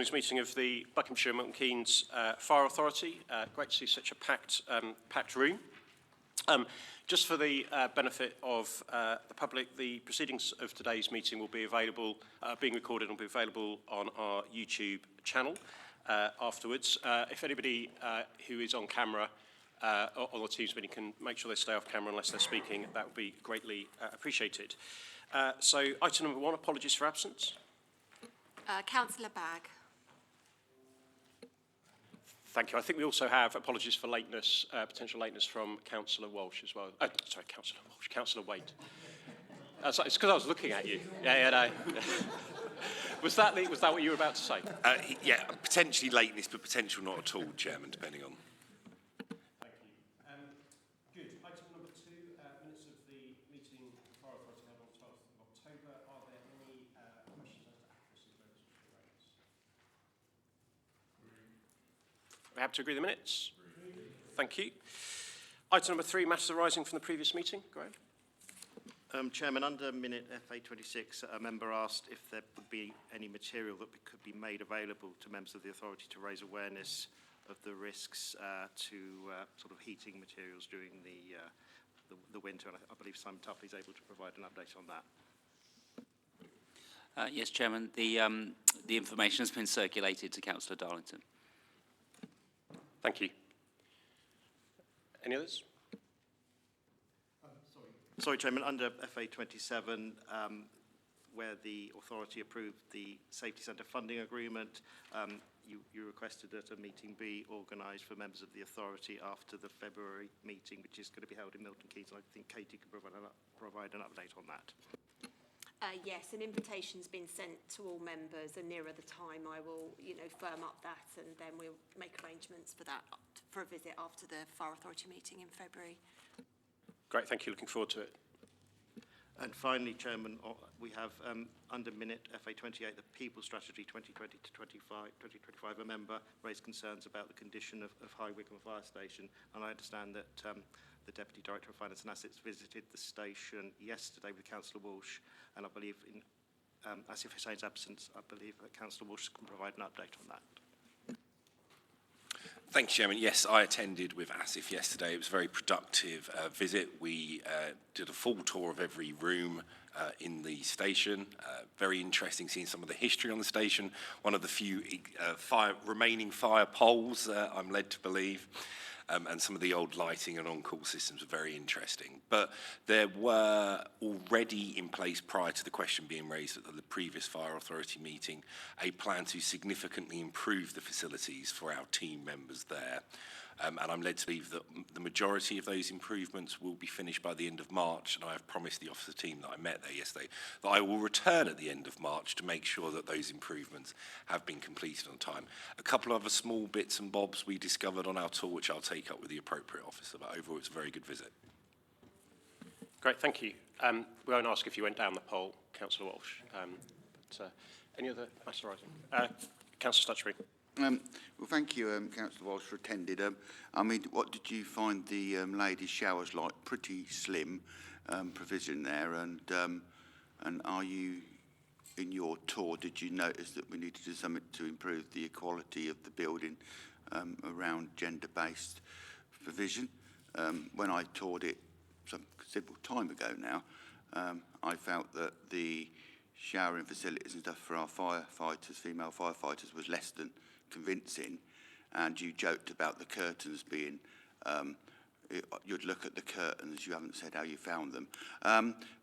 morning's meeting of the Buckinghamshire and Milton Keynes Fire Authority. Great to see such a packed room. Just for the benefit of the public, the proceedings of today's meeting will be available, being recorded and will be available on our YouTube channel afterwards. If anybody who is on camera on the Teams meeting can make sure they stay off camera unless they're speaking, that would be greatly appreciated. So item number 1, apologies for absence. Councillor Bagg. Thank you. I think we also have apologies for lateness, potential lateness from Councillor Walsh as well. Sorry, Councillor Walsh, Councillor Wade. It's because I was looking at you. Yeah, no. Was that what you were about to say? Yeah, potentially lateness, but potential not at all, Chairman, depending on. Thank you. Good. Item number 2, minutes of the meeting of the Fire Authority held on the 12th of October. Are there any questions as to accuracy of those minutes? We have to agree the minutes? Thank you. Item number 3, matters arising from the previous meeting. Graham. Chairman, under minute FA26, a member asked if there would be any material that could be made available to members of the authority to raise awareness of the risks to sort of heating materials during the winter, and I believe Simon Tuffley is able to provide an update on that. Yes, Chairman. The information has been circulated to Councillor Darlington. Thank you. Any others? Sorry, Chairman, under FA27, where the authority approved the Safety Centre funding agreement, you requested that a meeting be organised for members of the authority after the February meeting, which is going to be held in Milton Keynes. I think Katie could provide an update on that. Yes, an invitation's been sent to all members, and nearer the time I will, firm up that, and then we'll make arrangements for that, for a visit after the Fire Authority meeting in February. Great, thank you. Looking forward to it. And finally, Chairman, we have under minute FA28, the People Strategy 2020 to 2025. A member raised concerns about the condition of High Wycombe Fire Station, and I understand that the Deputy Director of Finance and Assets visited the station yesterday with Councillor Walsh, and I believe in Asif Hussein's absence, I believe that Councillor Walsh can provide an update on that. Thank you, Chairman. Yes, I attended with Asif yesterday. It was a very productive visit. We did a full tour of every room in the station. Very interesting seeing some of the history on the station. One of the few remaining fire poles, I'm led to believe. And some of the old lighting and on-call systems are very interesting. But there were already in place prior to the question being raised at the previous Fire Authority meeting, a plan to significantly improve the facilities for our team members there. And I'm led to believe that the majority of those improvements will be finished by the end of March, and I have promised the officer team that I met there yesterday that I will return at the end of March to make sure that those improvements have been completed on time. A couple of other small bits and bobs we discovered on our tour, which I'll take up with the appropriate officer, but overall it's a very good visit. Great, thank you. We won't ask if you went down the poll, Councillor Walsh. But any other matter arising? Councillor Stutchbury. Well, thank you, Councillor Walsh, for attending. I mean, what did you find the ladies' showers like? Pretty slim provision there, and are you, in your tour, did you notice that we need to do something to improve the equality of the building around gender-based provision? When I toured it some considerable time ago now, I felt that the showering facilities and stuff for our firefighters, female firefighters, was less than convincing, and you joked about the curtains being you'd look at the curtains, you haven't said how you found them,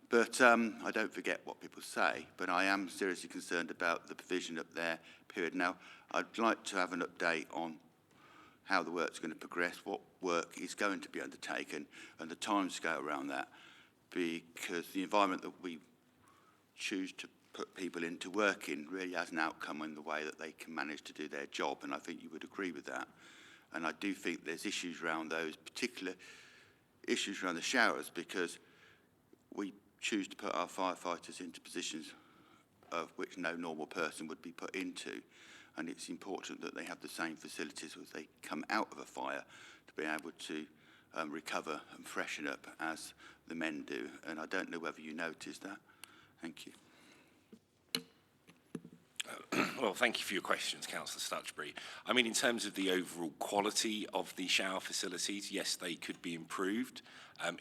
but I don't forget what people say, but I am seriously concerned about the provision up there, period. Now I'd like to have an update on how the work's going to progress, what work is going to be undertaken, and the timescale around that, because the environment that we choose to put people into work in really has an outcome in the way that they can manage to do their job, and I think you would agree with that. And I do think there's issues around those particular issues around the showers, because we choose to put our firefighters into positions of which no normal person would be put into, and it's important that they have the same facilities as they come out of a fire to be able to recover and freshen up as the men do, and I don't know whether you noticed that. Thank you. Well, thank you for your questions, Councillor Stutchbury. I mean, in terms of the overall quality of the shower facilities, yes, they could be improved.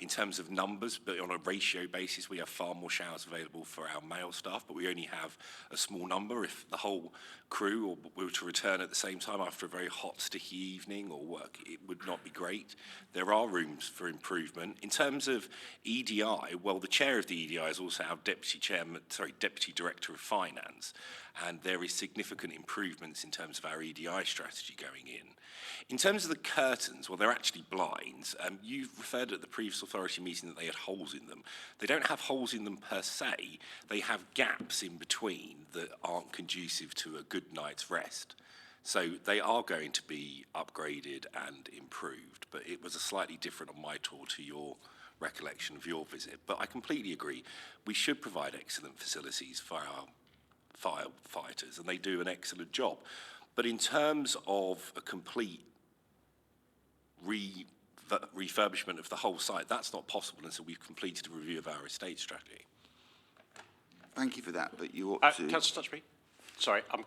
In terms of numbers, but on a ratio basis, we have far more showers available for our male staff, but we only have a small number. If the whole crew were to return at the same time after a very hot, sticky evening or work, it would not be great. There are rooms for improvement. In terms of EDI, well, the chair of the EDI is also our deputy director of finance, and there is significant improvements in terms of our EDI strategy going in. In terms of the curtains, well, they're actually blinds. You referred at the previous authority meeting that they had holes in them. They don't have holes in them per se. They have gaps in between that aren't conducive to a good night's rest. So they are going to be upgraded and improved, but it was a slightly different on my tour to your recollection of your visit. But I completely agree. We should provide excellent facilities for our firefighters, and they do an excellent job. But in terms of a complete refurbishment of the whole site, that's not possible until we've completed a review of our estate strategy. Thank you for that, but you ought to... Councillor Stutchbury, sorry, come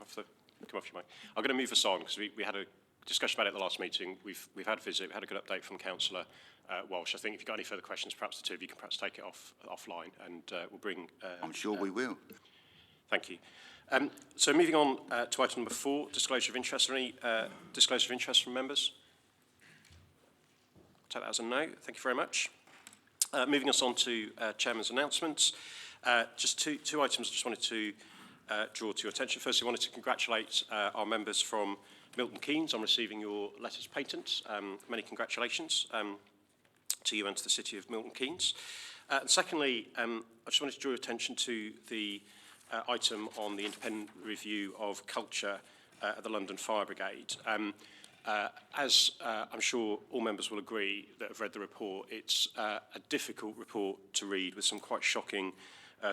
off your mic. I'm going to move us on because we had a discussion about it at the last meeting. We've had a visit, we had a good update from Councillor Walsh. I think if you've got any further questions, perhaps the two of you can perhaps take it offline, and we'll bring... I'm sure we will. Thank you. So moving on to item number 4, disclosure of interest. Any disclosure of interest from members? Take that as a no. Thank you very much. Moving us on to Chairman's announcements. Just two items I just wanted to draw to your attention. Firstly, I wanted to congratulate our members from Milton Keynes on receiving your letters patent. Many congratulations to you and to the City of Milton Keynes. And secondly, I just wanted to draw your attention to the item on the independent review of culture at the London Fire Brigade. As I'm sure all members will agree that have read the report, it's a difficult report to read with some quite shocking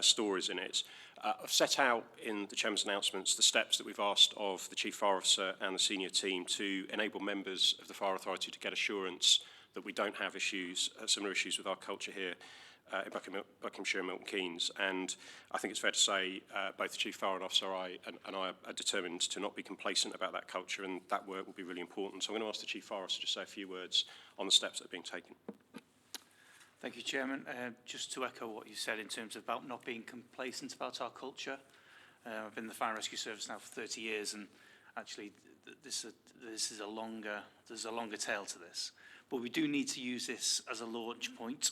stories in it. I've set out in the Chairman's announcements the steps that we've asked of the Chief Fire Officer and the senior team to enable members of the Fire Authority to get assurance that we don't have issues, similar issues with our culture here in Buckinghamshire and Milton Keynes. And I think it's fair to say both the Chief Fire Officer and I are determined to not be complacent about that culture, and that work will be really important. So I'm going to ask the Chief Fire Officer to say a few words on the steps that are being taken. Thank you, Chairman. Just to echo what you said in terms of about not being complacent about our culture. I've been in the Fire and Rescue Service now for 30 years, and actually there's a longer tail to this. But we do need to use this as a launch point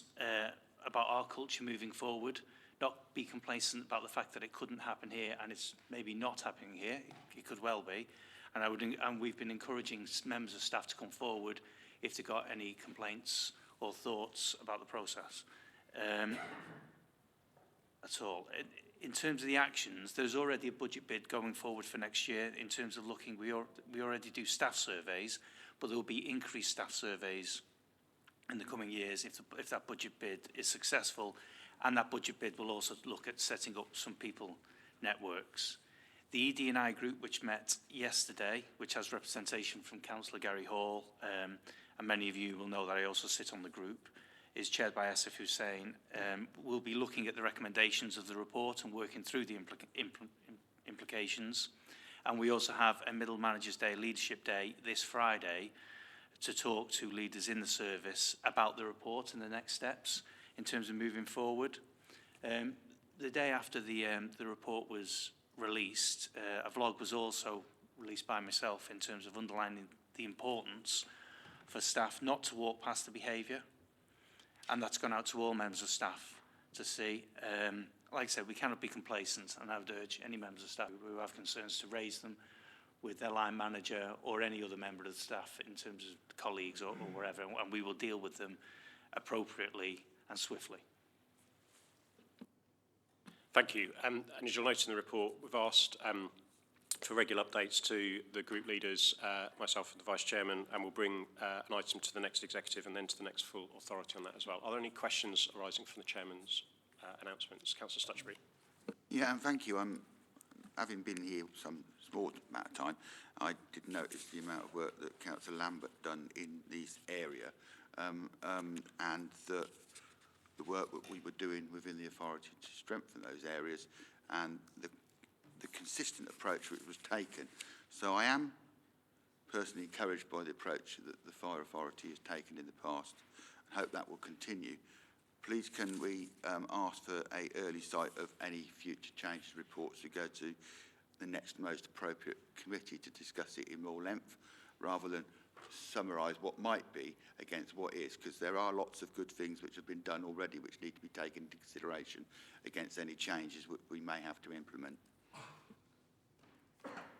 about our culture moving forward, not be complacent about the fact that it couldn't happen here, and it's maybe not happening here. It could well be. And we've been encouraging members of staff to come forward if they've got any complaints or thoughts about the process at all. In terms of the actions, there's already a budget bid going forward for next year. In terms of looking, we already do staff surveys, but there will be increased staff surveys in the coming years if that budget bid is successful, and that budget bid will also look at setting up some people networks. The ED&I group, which met yesterday, which has representation from Councillor Gary Hall, and many of you will know that I also sit on the group, is chaired by Asif Hussain. We'll be looking at the recommendations of the report and working through the implications. And we also have a Middle Managers' Day, Leadership Day, this Friday, to talk to leaders in the service about the report and the next steps in terms of moving forward. The day after the report was released, a vlog was also released by myself in terms of underlining the importance for staff not to walk past the behaviour, and that's gone out to all members of staff to see. Like I said, we cannot be complacent, and I would urge any members of staff who have concerns to raise them with their line manager or any other member of the staff in terms of colleagues or wherever, and we will deal with them appropriately and swiftly. Thank you. And as you'll note in the report, we've asked for regular updates to the group leaders, myself and the Vice Chairman, and we'll bring an item to the next executive and then to the next full authority on that as well. Are there any questions arising from the Chairman's announcements? Councillor Stutchbury. Yeah, thank you. Having been here some small amount of time, I did notice the amount of work that Councillor Lambert done in this area, and the work that we were doing within the authority to strengthen those areas, and the the consistent approach which was taken. So I am personally encouraged by the approach that the Fire Authority has taken in the past and hope that will continue. Please can we ask for an early sight of any future changes reports to go to the next most appropriate committee to discuss it in more length rather than summarise what might be against what is, because there are lots of good things which have been done already which need to be taken into consideration against any changes we may have to implement.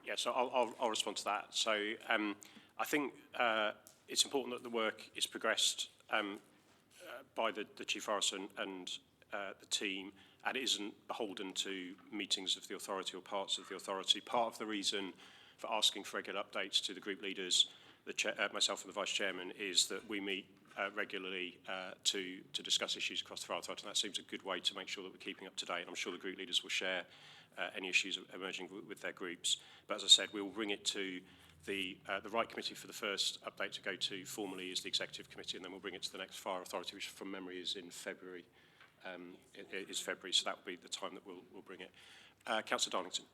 Yeah, so I'll respond to that. So I think it's important that the work is progressed by the Chief Forester and the team, and it isn't beholden to meetings of the authority or parts of the authority. Part of the reason for asking for regular updates to the group leaders, myself and the Vice Chairman, is that we meet regularly to discuss issues across the Fire Authority, and that seems a good way to make sure that we're keeping up to date. And I'm sure the group leaders will share any issues emerging with their groups. But as I said, we will bring it to the right committee for the first update to go to formally is the Executive Committee, and then we'll bring it to the next Fire Authority, which from memory is in February. So that will be the time that we'll bring it. Councillor Darlington.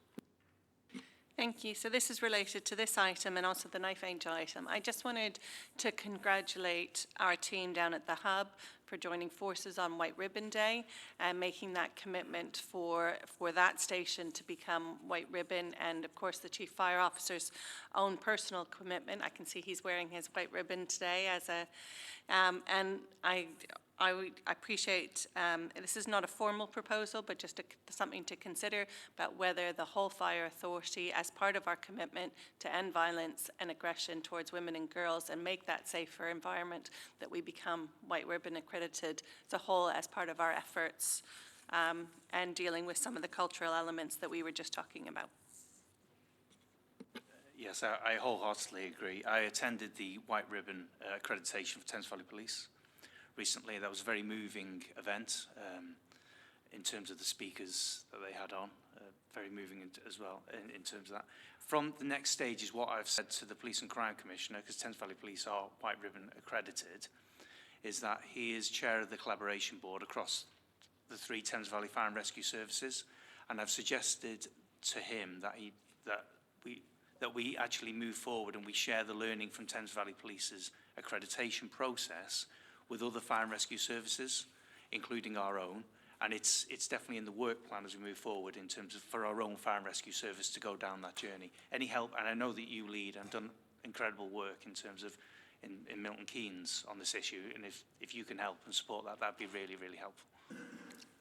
Thank you. So this is related to this item and also the knife angel item. I just wanted to congratulate our team down at the Hub for joining forces on White Ribbon Day and making that commitment for that station to become White Ribbon, and of course the Chief Fire Officer's own personal commitment. I can see he's wearing his white ribbon today as a, and I appreciate, this is not a formal proposal, but just something to consider about whether the whole Fire Authority, as part of our commitment to end violence and aggression towards women and girls and make that safer environment, that we become White Ribbon accredited as a whole as part of our efforts and dealing with some of the cultural elements that we were just talking about. Yes, I wholeheartedly agree. I attended the White Ribbon accreditation for Thames Valley Police recently. That was a very moving event in terms of the speakers that they had on, very moving as well in terms of that. From the next stage is what I've said to the Police and Crime Commissioner, because Thames Valley Police are White Ribbon accredited, is that he is chair of the collaboration board across the 3 Thames Valley Fire and Rescue Services, and I've suggested to him that we actually move forward and we share the learning from Thames Valley Police's accreditation process with other fire and rescue services, including our own, and it's definitely in the work plan as we move forward in terms of for our own fire and rescue service to go down that journey. Any help, and I know that you lead and done incredible work in terms of in Milton Keynes on this issue, and if you can help and support that, that'd be really, really helpful.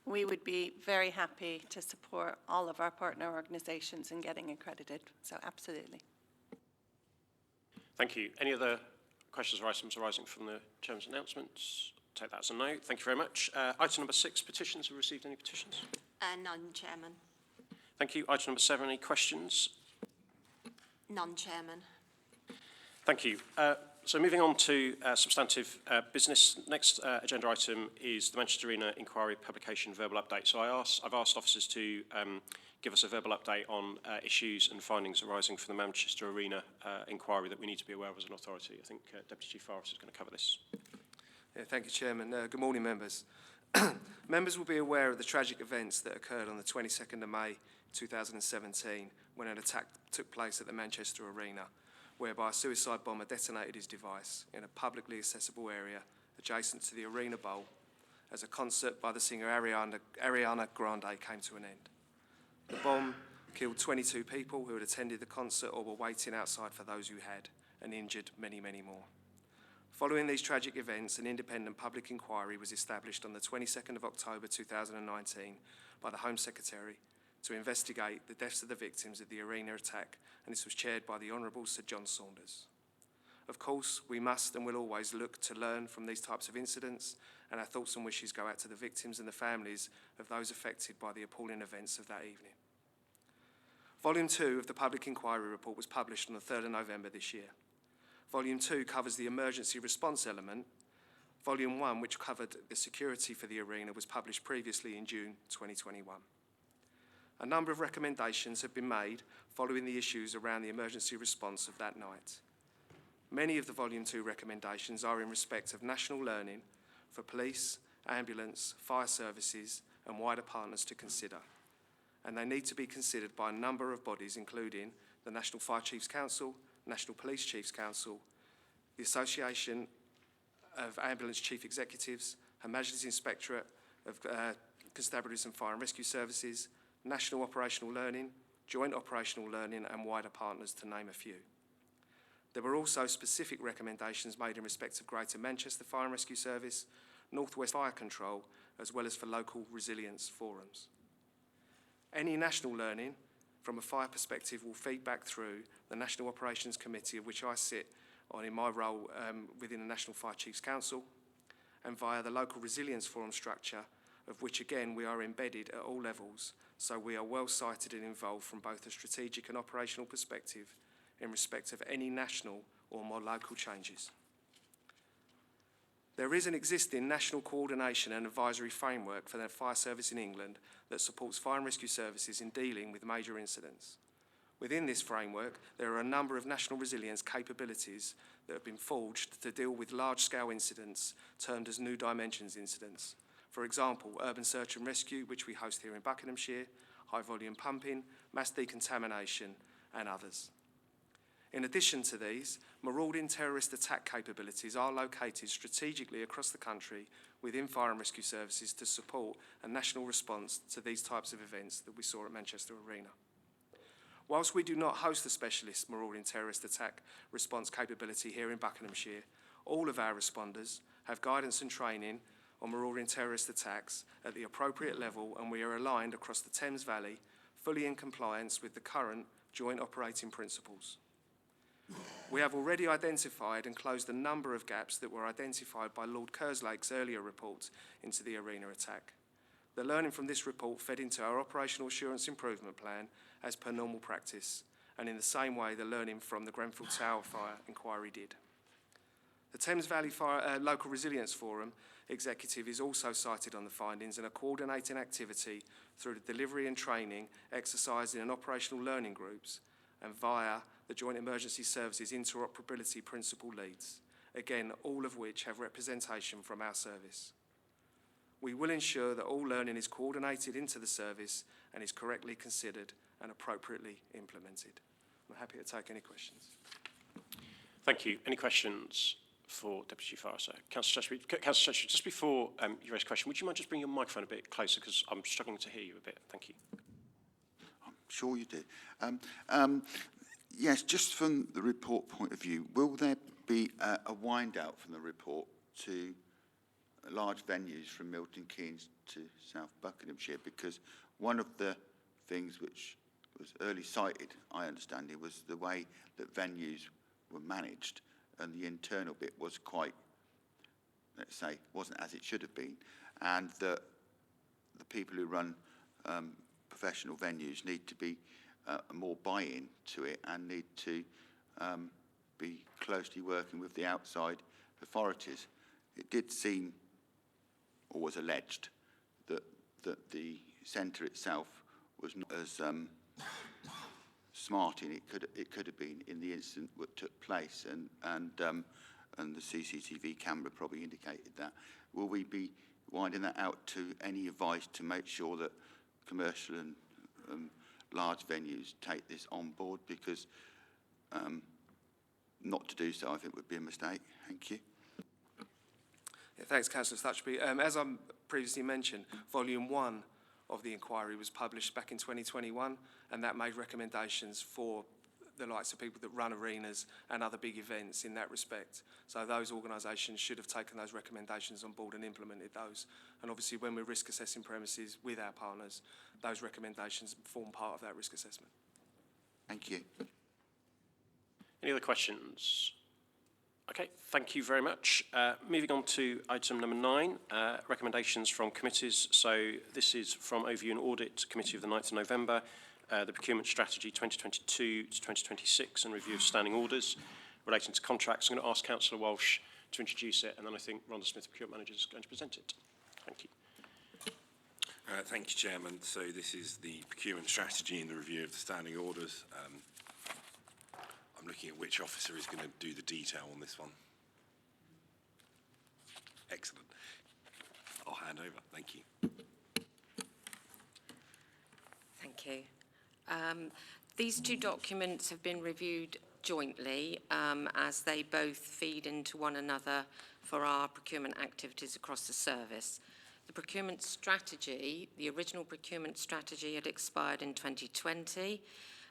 We would be very happy to support all of our partner organisations in getting accredited, so absolutely. Thank you. Any other questions or items arising from the Chairman's announcements? Take that as a no. Thank you very much. Item number 6, petitions. Have we received any petitions? None, Chairman. Thank you. Item number 7, any questions? None, Chairman. Thank you. So moving on to substantive business. Next agenda item is the Manchester Arena Inquiry Publication Verbal Update. So I've asked officers to give us a verbal update on issues and findings arising from the Manchester Arena inquiry that we need to be aware of as an authority. I think Deputy Chief Fire Officer is going to cover this. Yeah, thank you, Chairman. Good morning, members. Members will be aware of the tragic events that occurred on the 22nd of May 2017 when an attack took place at the Manchester Arena, whereby a suicide bomber detonated his device in a publicly accessible area adjacent to the Arena Bowl as a concert by the singer Ariana Grande came to an end. The bomb killed 22 people who had attended the concert or were waiting outside for those who had, and injured many, many more. Following these tragic events, an independent public inquiry was established on the 22nd of October 2019 by the Home Secretary to investigate the deaths of the victims of the Arena attack, and this was chaired by the Honourable Sir John Saunders. Of course, we must and will always look to learn from these types of incidents, and our thoughts and wishes go out to the victims and the families of those affected by the appalling events of that evening. Volume 2 of the Public Inquiry Report was published on the 3rd of November this year. Volume 2 covers the emergency response element. Volume 1, which covered the security for the arena, was published previously in June 2021. A number of recommendations have been made following the issues around the emergency response of that night. Many of the Volume 2 recommendations are in respect of national learning for police, ambulance, fire services and wider partners to consider. and they need to be considered by a number of bodies, including the National Fire Chiefs Council, National Police Chiefs Council, the Association of Ambulance Chief Executives, Her Majesty's Inspectorate of Constabularies and Fire and Rescue Services, National Operational Learning, Joint Operational Learning and wider partners, to name a few. There were also specific recommendations made in respect of Greater Manchester Fire and Rescue Service, North West Fire Control, as well as for local resilience forums. Any national learning from a fire perspective will feed back through the National Operations Committee, of which I sit on in my role within the National Fire Chiefs Council, and via the local resilience forum structure, of which again we are embedded at all levels, so we are well sighted and involved from both a strategic and operational perspective in respect of any national or more local changes. There is an existing national coordination and advisory framework for the fire service in England that supports fire and rescue services in dealing with major incidents. Within this framework, there are a number of national resilience capabilities that have been forged to deal with large-scale incidents termed as New Dimensions incidents. For example, urban search and rescue, which we host here in Buckinghamshire, high-volume pumping, mass decontamination, and others. In addition to these, marauding terrorist attack capabilities are located strategically across the country within fire and rescue services to support a national response to these types of events that we saw at Manchester Arena. Whilst we do not host a specialist marauding terrorist attack response capability here in Buckinghamshire, all of our responders have guidance and training on marauding terrorist attacks at the appropriate level, and we are aligned across the Thames Valley, fully in compliance with the current joint operating principles. We have already identified and closed a number of gaps that were identified by Lord Kerslake's earlier report into the Arena attack. The learning from this report fed into our Operational Assurance Improvement Plan as per normal practice, and in the same way the learning from the Grenfell Tower fire inquiry did. The Thames Valley Fire Local Resilience Forum executive is also cited on the findings and a coordinating activity through the delivery and training, exercising and operational learning groups, and via the Joint Emergency Services Interoperability Principal Leads, again, all of which have representation from our service. We will ensure that all learning is coordinated into the service and is correctly considered and appropriately implemented. I'm happy to take any questions. Thank you. Any questions for Deputy Chief Fire Officer? Councillor Cheshire, just before you raise a question, would you mind just bringing your microphone a bit closer, because I'm struggling to hear you a bit. Thank you. I'm sure you did. Yes, just from the report point of view, will there be a wind out from the report to large venues from Milton Keynes to South Buckinghamshire? Because one of the things which was early cited, I understand, it was the way that venues were managed, and the internal bit was quite, let's say, wasn't as it should have been, and that the people who run professional venues need to be more buy-in to it and need to be closely working with the outside authorities. It did seem, or was alleged, that the centre itself was not as smart in it could have been in the incident that took place, and the CCTV camera probably indicated that. Will we be winding that out to any advice to make sure that commercial and large venues take this on board? Because not to do so, I think, would be a mistake. Thank you. Yeah, thanks, Councillor Stutchby. As I previously mentioned, Volume 1 of the inquiry was published back in 2021, and that made recommendations for the likes of people that run arenas and other big events in that respect. So those organisations should have taken those recommendations on board and implemented those. And obviously when we're risk assessing premises with our partners, those recommendations form part of that risk assessment. Thank you. Any other questions? Okay, thank you very much. Moving on to item number 9, recommendations from committees. So this is from Overview and Audit Committee of the 9th of November, the Procurement Strategy 2022 to 2026 and review of standing orders relating to contracts. I'm going to ask Councillor Walsh to introduce it, and then I think Rhonda Smith, the Procurement Manager, is going to present it. Thank you. Thank you, Chairman. So this is the Procurement Strategy and the review of the standing orders. I'm looking at which officer is going to do the detail on this one. Excellent. I'll hand over. Thank you. Thank Thank you. These two documents have been reviewed jointly as they both feed into one another for our procurement activities across the service. The procurement strategy, the original procurement strategy had expired in 2020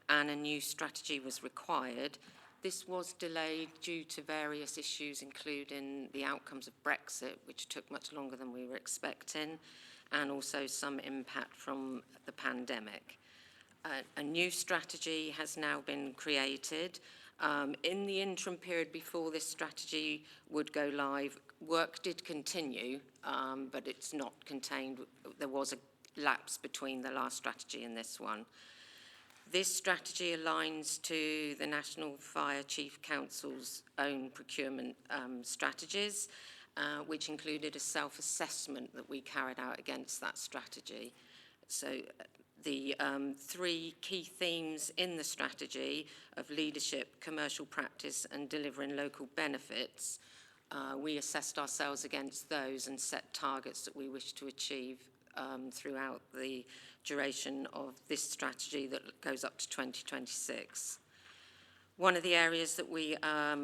and a new strategy was required. This was delayed due to various issues, including the outcomes of Brexit, which took much longer than we were expecting, and also some impact from the pandemic. A new strategy has now been created. In the interim period before this strategy would go live, work did continue, but it's not contained. There was a lapse between the last strategy and this one. This strategy aligns to the National Fire Chief Council's own procurement strategies, which included a self-assessment that we carried out against that strategy. So the three key themes in the strategy of leadership, commercial practice and delivering local benefits, we assessed ourselves against those and set targets that we wish to achieve throughout the duration of this strategy that goes up to 2026. One of the areas that we are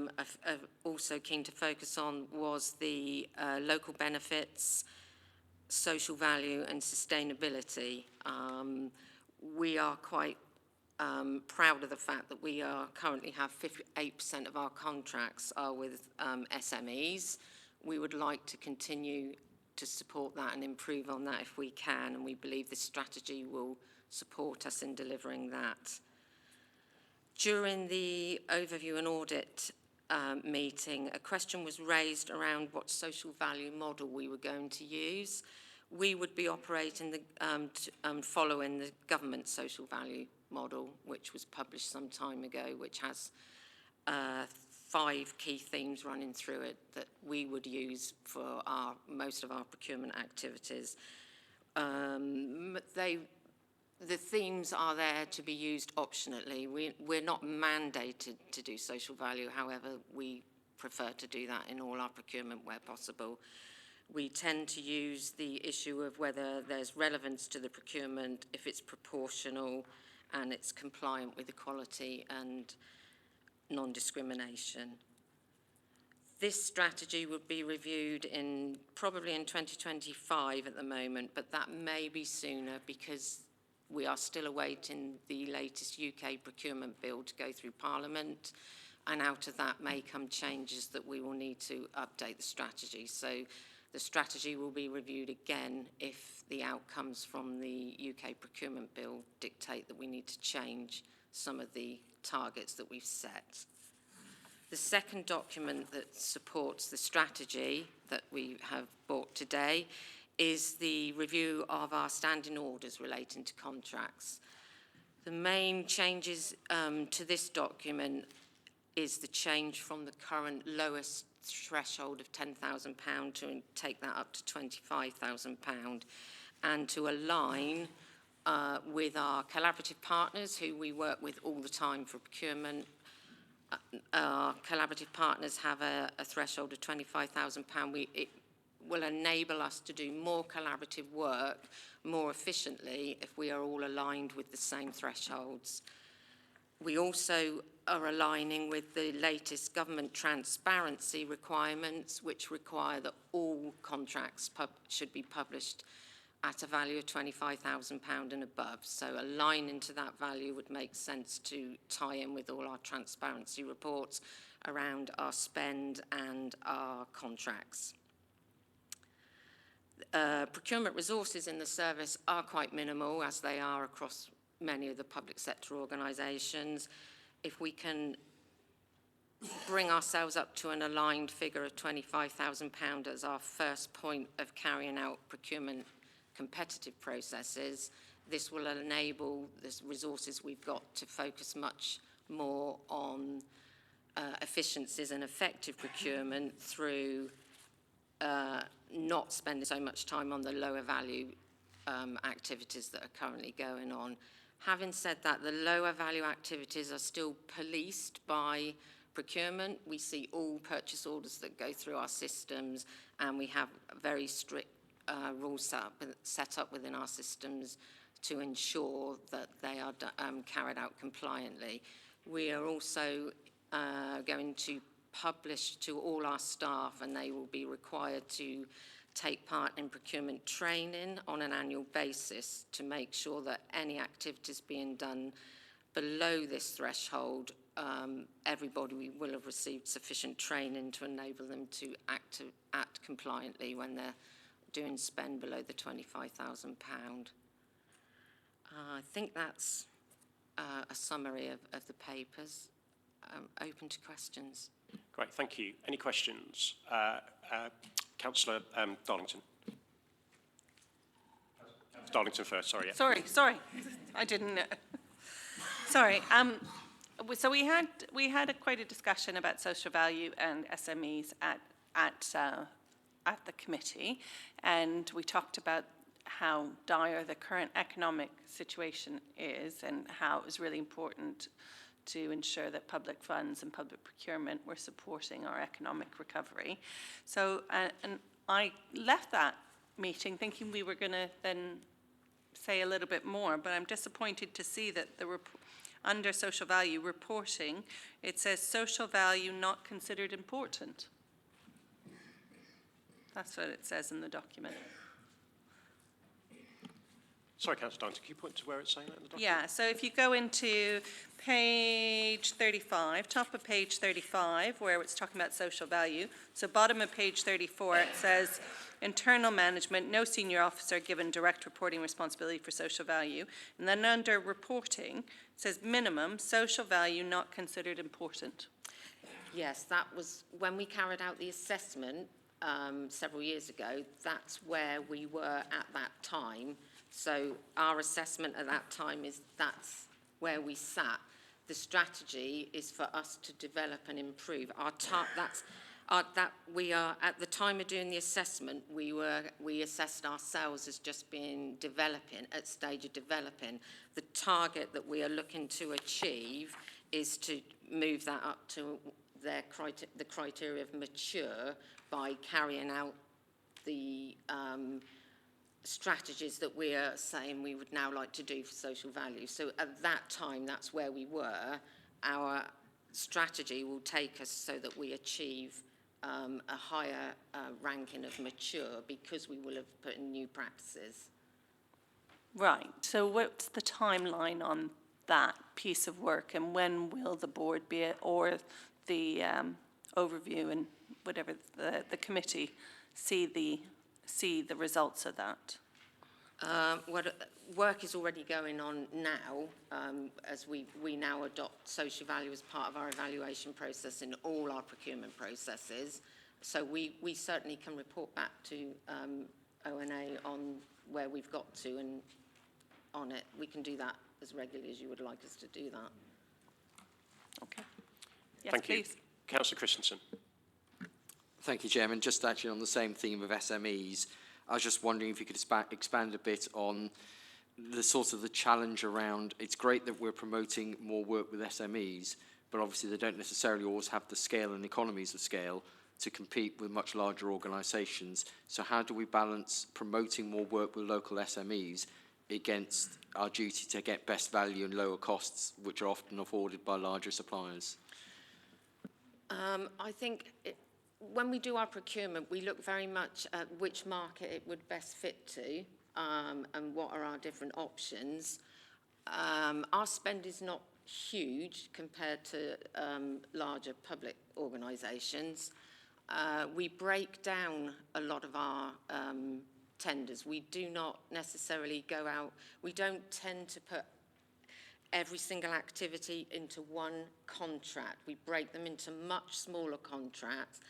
also keen to focus on was the local benefits, social value and sustainability. We are quite proud of the fact that we currently have 58% of our contracts are with SMEs. We would like to continue to support that and improve on that if we can, and we believe this strategy will support us in delivering that. During the overview and audit meeting, a question was raised around what social value model we were going to use. We would be operating following the government social value model, which was published some time ago, which has 5 key themes running through it that we would use for most of our procurement activities. The themes are there to be used optionally. We're not mandated to do social value, however, we prefer to do that in all our procurement where possible. We tend to use the issue of whether there's relevance to the procurement, if it's proportional, and it's compliant with equality and non-discrimination. This strategy would be reviewed probably in 2025 at the moment, but that may be sooner because we are still awaiting the latest UK procurement bill to go through Parliament, and out of that may come changes that we will need to update the strategy. So the strategy will be reviewed again if the outcomes from the UK procurement bill dictate that we need to change some of the targets that we've set. The second document that supports the strategy that we have brought today is the review of our standing orders relating to contracts. The main changes to this document is the change from the current lowest threshold of £10,000 to take that up to £25,000, and to align with our collaborative partners who we work with all the time for procurement. Our collaborative partners have a threshold of £25,000. It will enable us to do more collaborative work more efficiently if we are all aligned with the same thresholds. We also are aligning with the latest government transparency requirements, which require that all contracts should be published at a value of £25,000 and above. So aligning to that value would make sense to tie in with all our transparency reports around our spend and our contracts. Procurement resources in the service are quite minimal, as they are across many of the public sector organisations. If we can bring ourselves up to an aligned figure of £25,000 as our first point of carrying out procurement competitive processes, this will enable the resources we've got to focus much more on efficiencies and effective procurement through not spending so much time on the lower value activities that are currently going on. Having said that, the lower value activities are still policed by procurement. We see all purchase orders that go through our systems, and we have very strict rules set up within our systems to ensure that they are carried out compliantly. We are also going to publish to all our staff, and they will be required to take part in procurement training on an annual basis to make sure that any activities being done below this threshold, everybody will have received sufficient training to enable them to act compliantly when they're doing spend below the £25,000. I think that's a summary of the papers. Open to questions. Great, thank you. Any questions? Councillor Darlington. Darlington first, sorry. Yeah. Sorry, I didn't know. Sorry. So we had quite a discussion about social value and SMEs at the committee, and we talked about how dire the current economic situation is and how it was really important to ensure that public funds and public procurement were supporting our economic recovery. So, and I left that meeting thinking we were going to then say a little bit more, but I'm disappointed to see that under social value reporting, it says social value not considered important. That's what it says in the document. Sorry, Councillor Darlington, can you point to where it's saying that in the document? Yeah, so if you go into page 35, top of page 35, where it's talking about social value, so bottom of page 34, it says, internal management, no senior officer given direct reporting responsibility for social value. And then under reporting, it says minimum, social value not considered important. Yes, that was when we carried out the assessment several years ago. That's where we were at that time. So our assessment at that time is that's where we sat. The strategy is for us to develop and improve. We are at the time of doing the assessment. We assessed ourselves as just being at stage of developing. The target that we are looking to achieve is to move that up to the criteria of mature by carrying out the strategies that we are saying we would now like to do for social value. So at that time, that's where we were. Our strategy will take us so that we achieve a higher ranking of mature because we will have put in new practices. Right, so what's the timeline on that piece of work, and when will the board be, or the overview and whatever the committee see the results of that? Work is already going on now, as we now adopt social value as part of our evaluation process in all our procurement processes. So we certainly can report back to ONA on where we've got to and on it. We can do that as regularly as you would like us to do that. Okay. Yes, Thank please. you. Councillor Christensen. Thank you, Chairman. Just actually on the same theme of SMEs, I was just wondering if you could expand a bit on the sort of the challenge around, it's great that we're promoting more work with SMEs, but obviously they don't necessarily always have the scale and economies of scale to compete with much larger organisations. So how do we balance promoting more work with local SMEs against our duty to get best value and lower costs, which are often afforded by larger suppliers? I think when we do our procurement, we look very much at which market it would best fit to and what are our different options. Our spend is not huge compared to larger public organisations. We break down a lot of our tenders. We do not necessarily go out. We don't tend to put every single activity into one contract. We break them into much smaller contracts.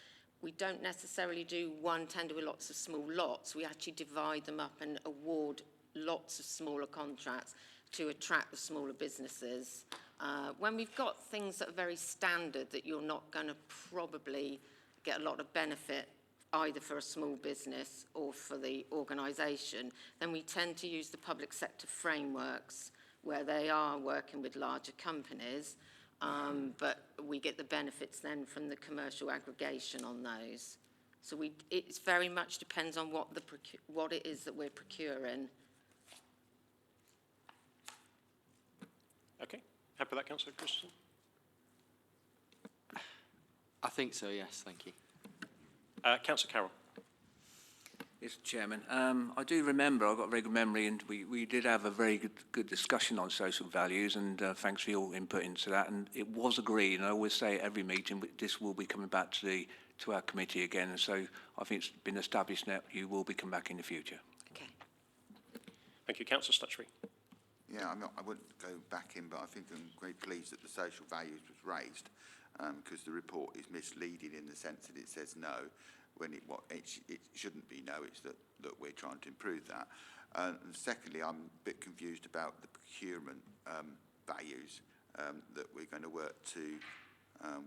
We don't necessarily do one tender with lots of small lots. We actually divide them up and award lots of smaller contracts to attract the smaller businesses. When we've got things that are very standard that you're not going to probably get a lot of benefit either for a small business or for the organisation, then we tend to use the public sector frameworks where they are working with larger companies, but we get the benefits then from the commercial aggregation on those. So it very much depends on what it is that we're procuring. Okay. Happy with that, Councillor Christensen? I think so, yes, thank you. Councillor Carroll. Yes, Chairman. I do remember, I've got a very good memory, and we did have a very good discussion on social values, and thanks for your input into that. And it was agreed, and I always say at every meeting, this will be coming back to our committee again. And so I think it's been established that you will be coming back in the future. Okay. Thank you. Councillor Stutchery. Yeah, I wouldn't go back in, but I think I'm very pleased that the social values was raised, because the report is misleading in the sense that it says no, when it shouldn't be no, it's that we're trying to improve that. And secondly, I'm a bit confused about the procurement values, that we're going to work to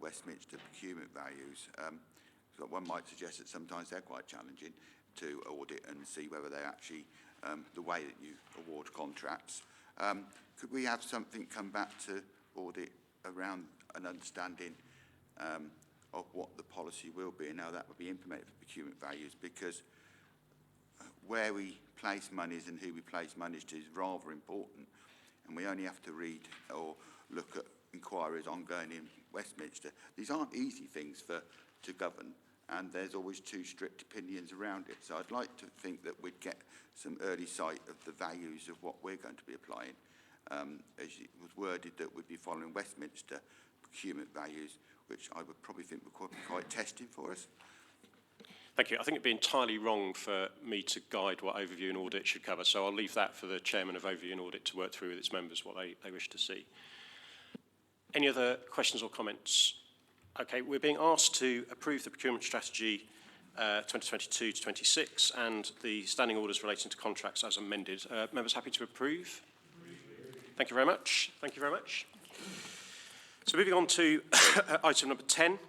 Westminster procurement values. So one might suggest that sometimes they're quite challenging to audit and see whether they actually, the way that you award contracts. Could we have something come back to audit around an understanding of what the policy will be and how that will be implemented for procurement values? Because where we place monies and who we place monies to is rather important, and we only have to read or look at inquiries ongoing in Westminster. These aren't easy things to govern, and there's always two strict opinions around it. So I'd like to think that we'd get some early sight of the values of what we're going to be applying. As it was worded that we'd be following Westminster procurement values, which I would probably think would be quite testing for us. Thank you. I think it'd be entirely wrong for me to guide what overview and audit should cover, so I'll leave that for the chairman of overview and audit to work through with its members what they wish to see. Any other questions or comments? Okay, we're being asked to approve the procurement strategy 2022 to 26 and the standing orders relating to contracts as amended. Members happy to approve? Thank you very much. Thank you very much. So moving on to item number 10,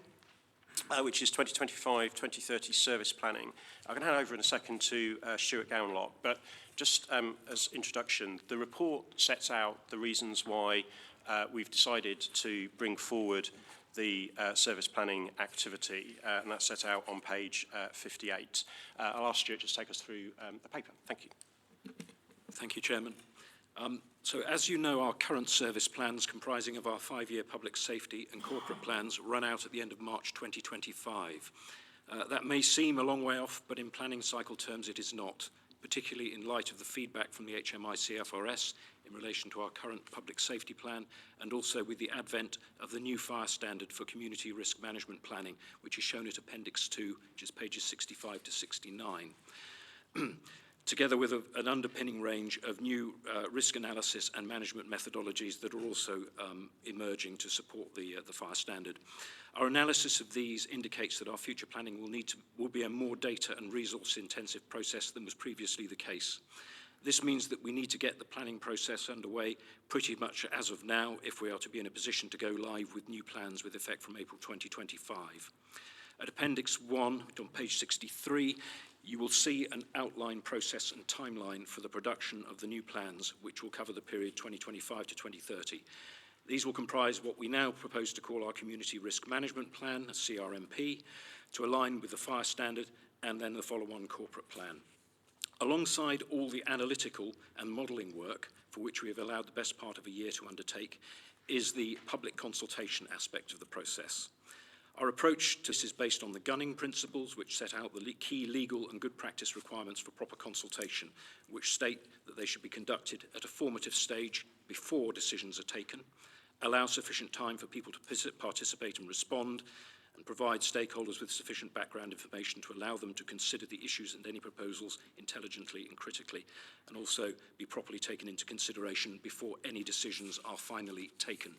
which is 2025-2030 service planning. I'm going to hand over in a second to Stuart Gowanlock, but just as introduction, the report sets out the reasons why we've decided to bring forward the service planning activity, and that's set out on page 58. I'll ask Stuart just to take us through the paper. Thank you. Thank you, Chairman. So as you know, our current service plans comprising of our 5-year public safety and corporate plans run out at the end of March 2025. That may seem a long way off, but in planning cycle terms it is not, particularly in light of the feedback from the HMI CFRS in relation to our current public safety plan, and also with the advent of the new fire standard for community risk management planning, which is shown at Appendix 2, which is pages 65 to 69. Together with an underpinning range of new risk analysis and management methodologies that are also emerging to support the fire standard. Our analysis of these indicates that our future planning will be a more data and resource intensive process than was previously the case. This means that we need to get the planning process underway pretty much as of now if we are to be in a position to go live with new plans with effect from April 2025. At Appendix 1, on page 63, you will see an outline process and timeline for the production of the new plans, which will cover the period 2025 to 2030. These will comprise what we now propose to call our Community Risk Management Plan, CRMP, to align with the fire standard, and then the follow-on corporate plan. Alongside all the analytical and modelling work, for which we have allowed the best part of a year to undertake, is the public consultation aspect of the process. Our approach to this is based on the gunning principles, which set out the key legal and good practice requirements for proper consultation, which state that they should be conducted at a formative stage before decisions are taken, allow sufficient time for people to participate and respond, and provide stakeholders with sufficient background information to allow them to consider the issues and any proposals intelligently and critically, and also be properly taken into consideration before any decisions are finally taken.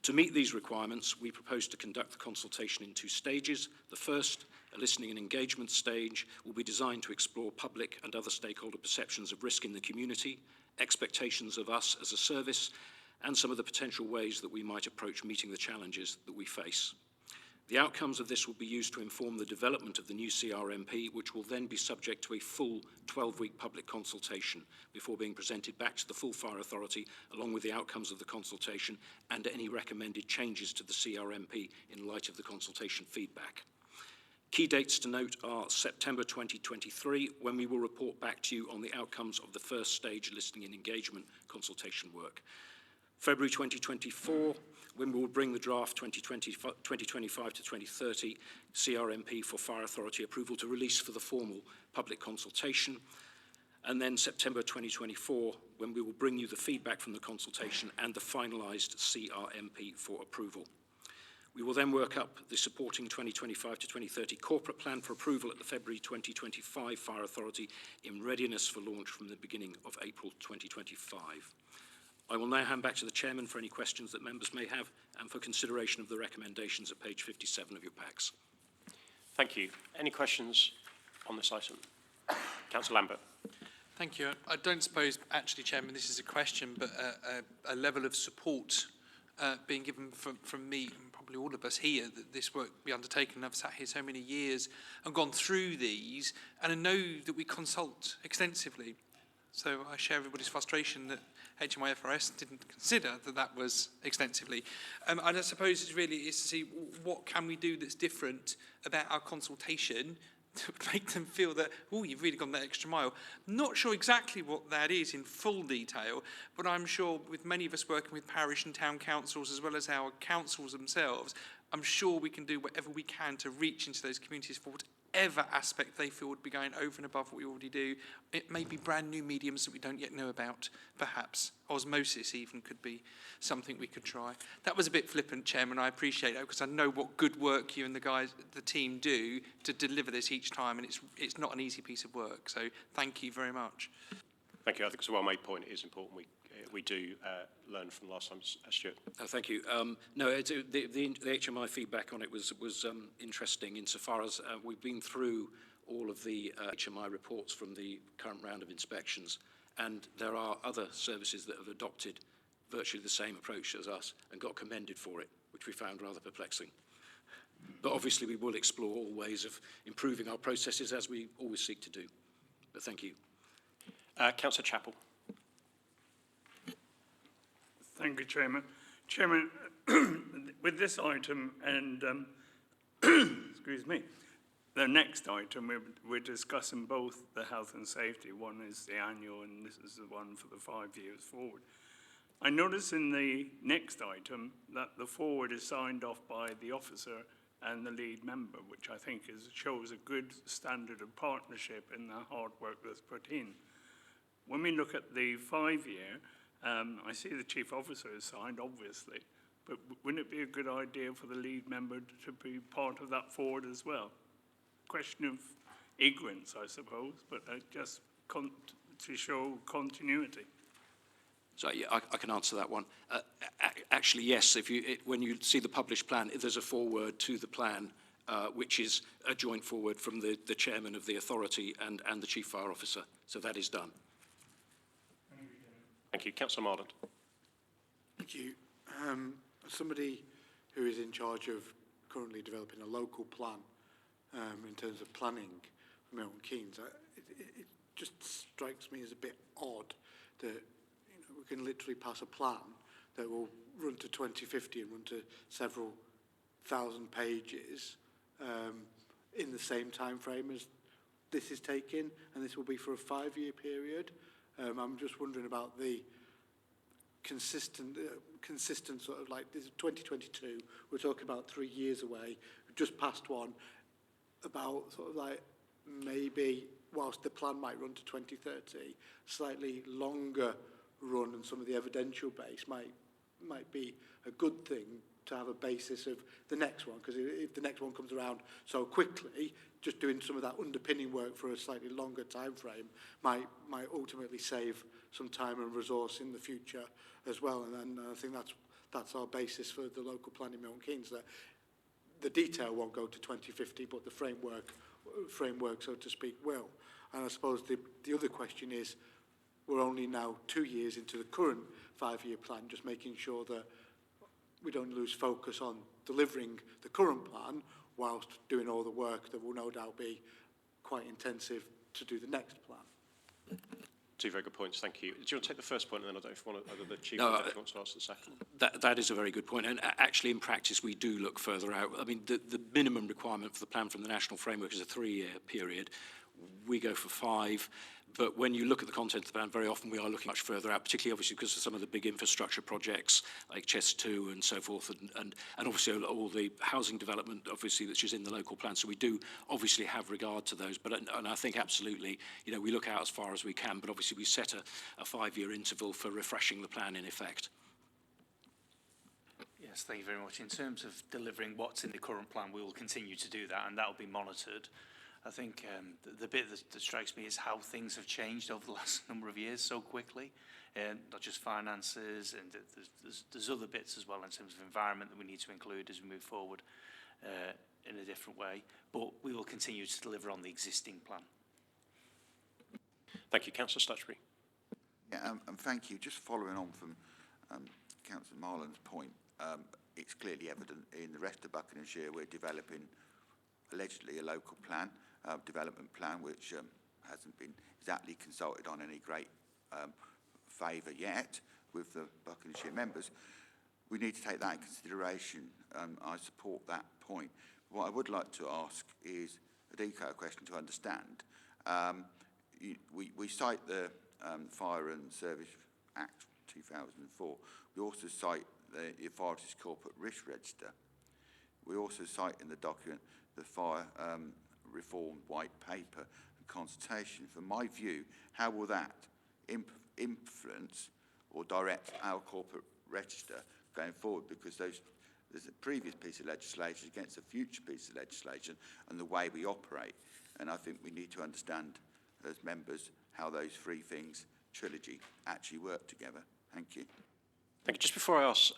To meet these requirements, we propose to conduct the consultation in 2 stages. The first, a listening and engagement stage, will be designed to explore public and other stakeholder perceptions of risk in the community, expectations of us as a service, and some of the potential ways that we might approach meeting the challenges that we face. The outcomes of this will be used to inform the development of the new CRMP, which will then be subject to a full 12-week public consultation before being presented back to the full Fire Authority, along with the outcomes of the consultation and any recommended changes to the CRMP in light of the consultation feedback. Key dates to note are September 2023, when we will report back to you on the outcomes of the first stage listening and engagement consultation work. February 2024, when we will bring the draft 2025 to 2030 CRMP for Fire Authority approval to release for the formal public consultation. And then September 2024, when we will bring you the feedback from the consultation and the finalised CRMP for approval. We will then work up the supporting 2025 to 2030 corporate plan for approval at the February 2025 Fire Authority in readiness for launch from the beginning of April 2025. I will now hand back to the Chairman for any questions that members may have and for consideration of the recommendations at page 57 of your packs. Thank you. Any questions on this item? Councillor Lambert. Thank you. I don't suppose, actually, Chairman, this is a question, but a level of support being given from me and probably all of us here that this work be undertaken. I've sat here so many years and gone through these, and I know that we consult extensively. So I share everybody's frustration that HMIFRS didn't consider that was extensively. And I suppose it really is to see what can we do that's different about our consultation to make them feel that, oh, you've really gone that extra mile. Not sure exactly what that is in full detail, but I'm sure with many of us working with parish and town councils as well as our councils themselves, I'm sure we can do whatever we can to reach into those communities for whatever aspect they feel would be going over and above what we already do. It may be brand new mediums that we don't yet know about, perhaps. Osmosis even could be something we could try. That was a bit flippant, Chairman. I appreciate that because I know what good work you and the team do to deliver this each time, and it's not an easy piece of work. So thank you very much. Thank you. I think it's a well-made point. It is important. We do learn from last time, Stuart. Thank you. No, the HMI feedback on it was interesting insofar as we've been through all of the HMI reports from the current round of inspections, and there are other services that have adopted virtually the same approach as us and got commended for it, which we found rather perplexing. But obviously we will explore all ways of improving our processes as we always seek to do. But thank you. Councillor Chappell. Thank you, Chairman. Chairman, with this item and, excuse me, the next item, we're discussing both the health and safety. One is the annual and this is the one for the 5 years forward. I notice in the next item that the forward is signed off by the officer and the lead member, which I think shows a good standard of partnership in the hard work that's put in. When we look at the 5 year, I see the chief officer is signed, obviously, but wouldn't it be a good idea for the lead member to be part of that forward as well? Question of ignorance, I suppose, but just to show continuity. So yeah, I can answer that one. Actually, yes, when you see the published plan, there's a foreword to the plan, which is a joint foreword from the chairman of the authority and the chief fire officer. So that is done. Thank you. Councillor Marland. Thank you. As somebody who is in charge of currently developing a local plan in terms of planning for Milton Keynes, it just strikes me as a bit odd that we can literally pass a plan that will run to 2050 and run to several thousand pages in the same time frame as this is taking, and this will be for a 5-year period. I'm just wondering about the consistent sort of like, this is 2022, we're talking about 3 years away, we've just passed one about sort of like maybe, whilst the plan might run to 2030, slightly longer run and some of the evidential base might be a good thing to have a basis of the next one, because if the next one comes around so quickly, just doing some of that underpinning work for a slightly longer time frame might ultimately save some time and resource in the future as well. And I think that's our basis for the local plan in Milton Keynes, that the detail won't go to 2050, but the framework, so to speak, will. And I suppose the other question is, we're only now 2 years into the current 5-year plan, just making sure that we don't lose focus on delivering the current plan whilst doing all the work that will no doubt be quite intensive to do the next plan. Two very good points, thank you. Do you want to take the first point, and then I don't know if either the Chief or the wants to ask the second? That is a very good point, and actually in practice we do look further out. I mean, the minimum requirement for the plan from the national framework is a 3-year period. we go for 5. But when you look at the content of the plan, very often we are looking much further out, particularly obviously because of some of the big infrastructure projects like Chess 2 and so forth, and obviously all the housing development, obviously, that's just in the local plan. So we do obviously have regard to those. And I think absolutely, you know, we look out as far as we can, but obviously we set a 5-year interval for refreshing the plan in effect. Yes, thank you very much. In terms of delivering what's in the current plan, we will continue to do that, and that will be monitored. I think the bit that strikes me is how things have changed over the last number of years so quickly, not just finances, and there's other bits as well in terms of environment that we need to include as we move forward in a different way. But we will continue to deliver on the existing plan. Thank you. Councillor Stutchbury. Yeah, and thank you. Just following on from Councillor Marland's point, it's clearly evident in the rest of Buckinghamshire we're developing allegedly a local plan, development plan, which hasn't been exactly consulted on any great favour yet with the Buckinghamshire members. We need to take that in consideration. I support that point. What I would like to ask is a detailed question to understand. We cite the Fire and Service Act 2004. We also cite the Authority's Corporate Risk Register. We also cite in the document the Fire Reform White Paper and consultation. From my view, how will that influence or direct our corporate register going forward? Because there's a previous piece of legislation against a future piece of legislation and the way we operate. And I think we need to understand as members how those three things, trilogy, actually work together. Thank you. Thank you. Just before I ask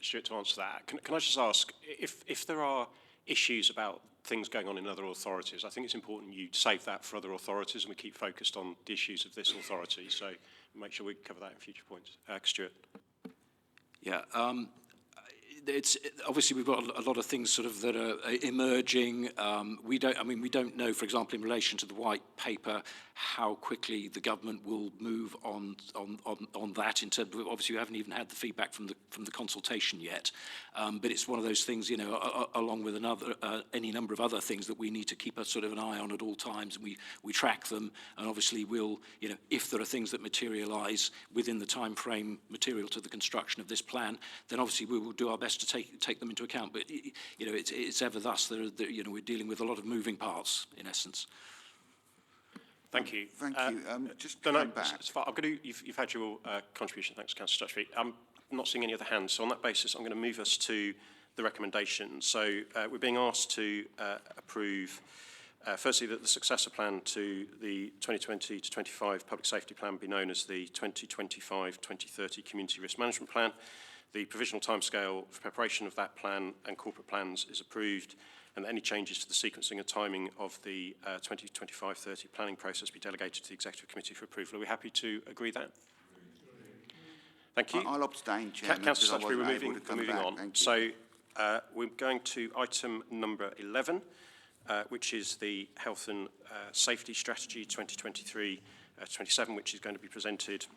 Stuart to answer that, can I just ask, if there are issues about things going on in other authorities, I think it's important you save that for other authorities and we keep focused on the issues of this authority. So make sure we cover that in future points. Stuart. Yeah. It's obviously we've got a lot of things sort of that are emerging. We don't know, for example, in relation to the white paper, how quickly the government will move on that. In terms of, obviously, we haven't even had the feedback from the consultation yet. But it's one of those things, you know, along with any number of other things that we need to keep a sort of an eye on at all times. And we track them, and obviously we'll, you know, if there are things that materialise within the time frame material to the construction of this plan, then obviously we will do our best to take them into account. But you know, it's ever thus. You know, we're dealing with a lot of moving parts in essence. Thank you. Thank you. Just coming back. You've had your contribution. Thanks, Councillor Stutchbury. I'm not seeing any other hands, so on that basis, I'm going to move us to the recommendation. So we're being asked to approve, firstly, that the successor plan to the 2020 to 25 public safety plan be known as the 2025-2030 Community Risk Management Plan. The provisional timescale for preparation of that plan and corporate plans is approved, and that any changes to the sequencing and timing of the 2025-30 planning process be delegated to the Executive Committee for approval. Are we happy to agree that? Thank you. I'll abstain, Chairman. Councillor Stutchbury, we're moving on. So we're going to item number 11, which is the Health and Safety Strategy 2023-27, which is going to be presented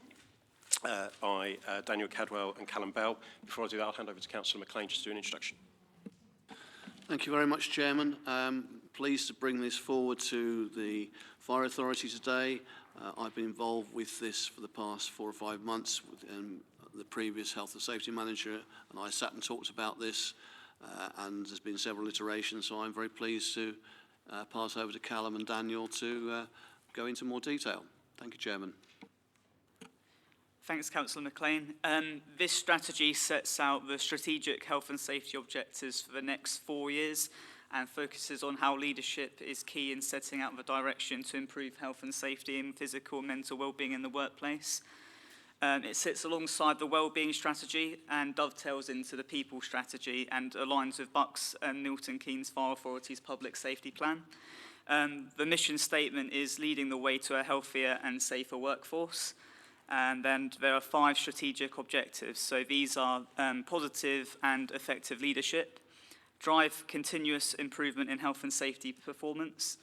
by Daniel Cadwell and Callum Bell. Before I do that, I'll hand over to Councillor McLean just to do an introduction. Thank you very much, Chairman. Pleased to bring this forward to the Fire Authority today. I've been involved with this for the past 4 or 5 months with the previous Health and Safety Manager, and I sat and talked about this, and there's been several iterations, so I'm very pleased to pass over to Callum and Daniel to go into more detail. Thank you, Chairman. Thanks, Councillor McLean. This strategy sets out the strategic health and safety objectives for the next 4 years and focuses on how leadership is key in setting out the direction to improve health and safety and physical and mental well-being in the workplace. It sits alongside the wellbeing strategy and dovetails into the people strategy and aligns with Bucks and Milton Keynes Fire Authority's public safety plan. The mission statement is leading the way to a healthier and safer workforce. And then there are 5 strategic objectives. So these are positive and effective leadership, drive continuous improvement in health and safety performance,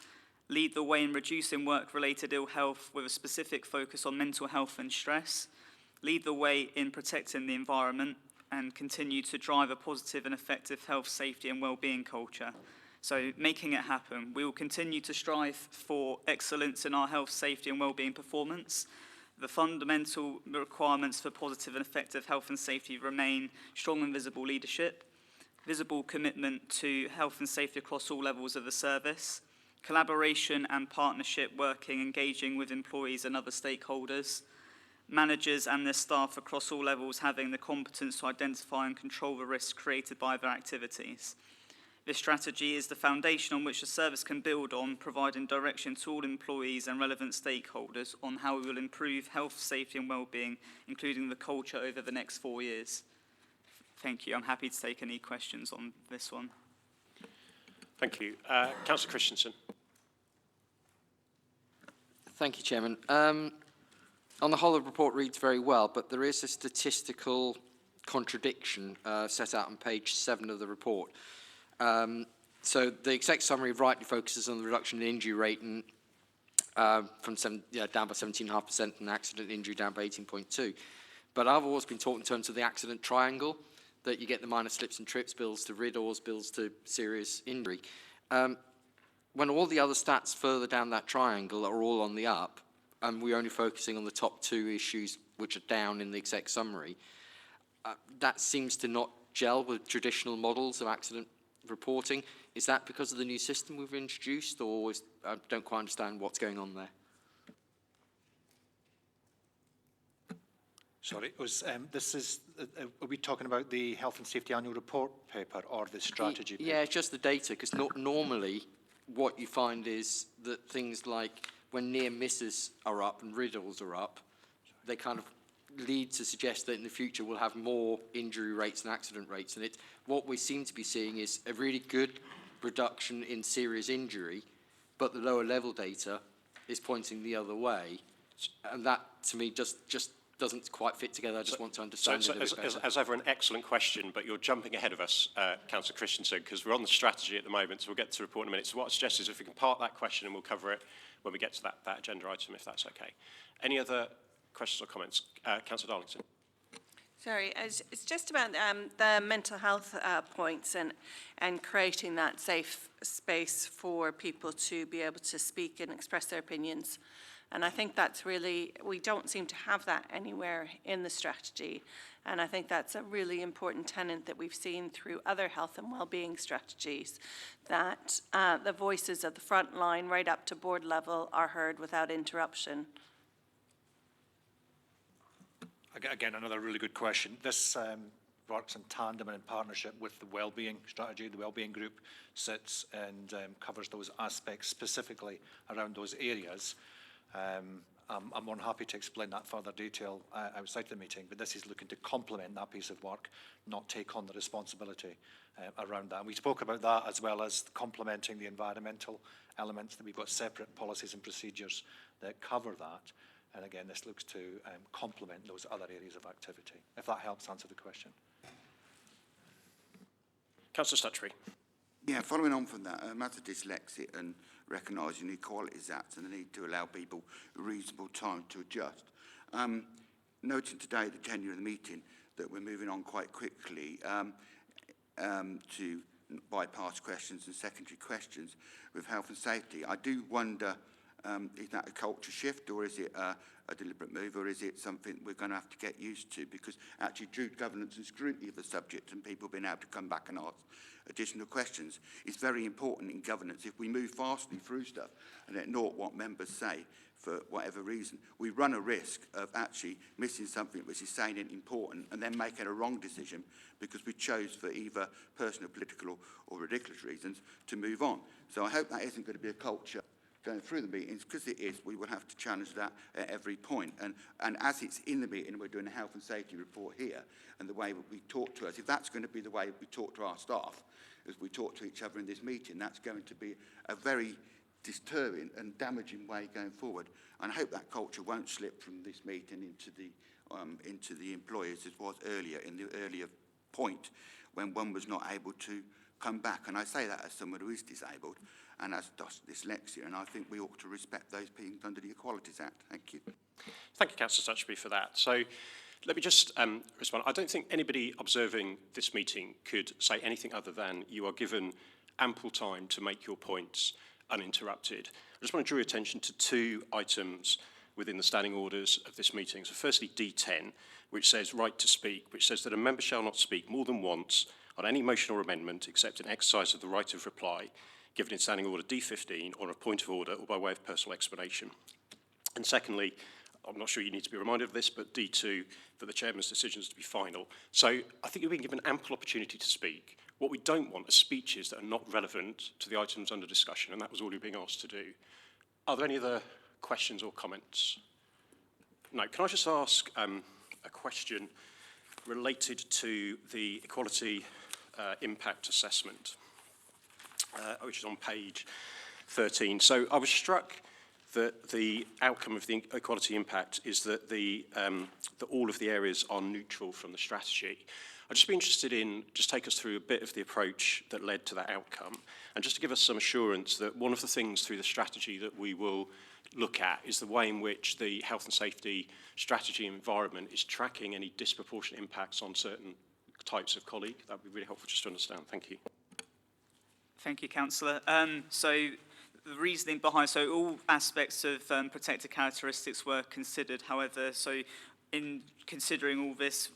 lead the way in reducing work-related ill health with a specific focus on mental health and stress, lead the way in protecting the environment, and continue to drive a positive and effective health, safety and well-being culture. So making it happen, we will continue to strive for excellence in our health, safety and wellbeing performance. The fundamental requirements for positive and effective health and safety remain strong and visible leadership, visible commitment to health and safety across all levels of the service, collaboration and partnership working, engaging with employees and other stakeholders, managers and their staff across all levels having the competence to identify and control the risks created by their activities. This strategy is the foundation on which the service can build on, providing direction to all employees and relevant stakeholders on how we will improve health, safety and wellbeing, including the culture over the next 4 years. Thank you. I'm happy to take any questions on this one. Thank you. Councillor Christensen. Thank you, Chairman. On the whole, the report reads very well, but there is a statistical contradiction set out on page 7 of the report. So the exec summary rightly focuses on the reduction in injury rate and, down by 17.5% and accident injury down by 18.2%. But I've always been talking in terms of the accident triangle, that you get the minor slips and trips bills to RIDDORs, bills to serious injury. When all the other stats further down that triangle are all on the up, and we're only focusing on the top 2 issues which are down in the exec summary, that seems to not gel with traditional models of accident reporting. Is that because of the new system we've introduced, or I don't quite understand what's going on there? Sorry, are we talking about the Health and Safety Annual Report paper or the strategy paper? Yeah, it's just the data, because normally what you find is that things like when near misses are up and RIDDORs are up, they kind of lead to suggest that in the future we'll have more injury rates and accident rates. And what we seem to be seeing is a really good reduction in serious injury, but the lower level data is pointing the other way. And that, to me, just doesn't quite fit together. I just want to understand it a bit better. As ever, an excellent question, but you're jumping ahead of us, Councillor Christensen, because we're on the strategy at the moment, so we'll get to the report in a minute. So what I suggest is if we can park that question and we'll cover it when we get to that agenda item, if that's okay. Any other questions or comments? Councillor Darlington. Sorry, it's just about the mental health points and creating that safe space for people to be able to speak and express their opinions. And I think that's really, we don't seem to have that anywhere in the strategy. And I think that's a really important tenet that we've seen through other health and wellbeing strategies, that the voices of the front line right up to board level are heard without interruption. Again, another really good question. This works in tandem and in partnership with the wellbeing strategy. The wellbeing group sits and covers those aspects specifically around those areas. I'm more than happy to explain that further detail outside the meeting, but this is looking to complement that piece of work, not take on the responsibility around that. And we spoke about that as well as complementing the environmental elements, that we've got separate policies and procedures that cover that. And again, this looks to complement those other areas of activity, if that helps answer the question. Councillor Stuttery. Yeah, following on from that, as a dyslexic and recognising the Equalities Act and the need to allow people a reasonable time to adjust. Noting today the tenure of the meeting that we're moving on quite quickly to bypass questions and secondary questions with health and safety. I do wonder, is that a culture shift, or is it a deliberate move, or is it something we're going to have to get used to? Because actually due governance and scrutiny of the subject and people being able to come back and ask additional questions is very important in governance. If we move fastly through stuff and ignore what members say for whatever reason, we run a risk of actually missing something which is saying it important and then making a wrong decision because we chose for either personal, political or ridiculous reasons to move on. So I hope that isn't going to be a culture going through the meetings, because it is, we will have to challenge that at every point. And as it's in the meeting, we're doing a health and safety report here, and the way we talk to us, if that's going to be the way we talk to our staff, as we talk to each other in this meeting, that's going to be a very disturbing and damaging way going forward. And I hope that culture won't slip from this meeting into the employers, as was earlier, in the earlier point, when one was not able to come back. And I say that as someone who is disabled and as dyslexia, and I think we ought to respect those being under the Equalities Act. Thank you. Thank you, Councillor Stuttery, for that. So Let me just respond. I don't think anybody observing this meeting could say anything other than you are given ample time to make your points uninterrupted. I just want to draw your attention to two items within the standing orders of this meeting. So firstly, D10, which says right to speak, which says that a member shall not speak more than once on any motion or amendment except in exercise of the right of reply given in standing order D15 on a point of order or by way of personal explanation. And secondly, I'm not sure you need to be reminded of this, but D2, for the chairman's decisions to be final. So I think you've been given ample opportunity to speak. What we don't want are speeches that are not relevant to the items under discussion, and that was all you're being asked to do. Are there any other questions or comments? No. Can I just ask a question related to the equality impact assessment, which is on page 13. So I was struck that the outcome of the equality impact is that, that all of the areas are neutral from the strategy. I'd just be interested in, just take us through a bit of the approach that led to that outcome, and just to give us some assurance that one of the things through the strategy that we will look at is the way in which the health and safety strategy environment is tracking any disproportionate impacts on certain types of colleague. That would be really helpful just to understand. Thank you. Thank you, Councillor. So the reasoning behind, so all aspects of protected characteristics were considered. However, so in considering all this,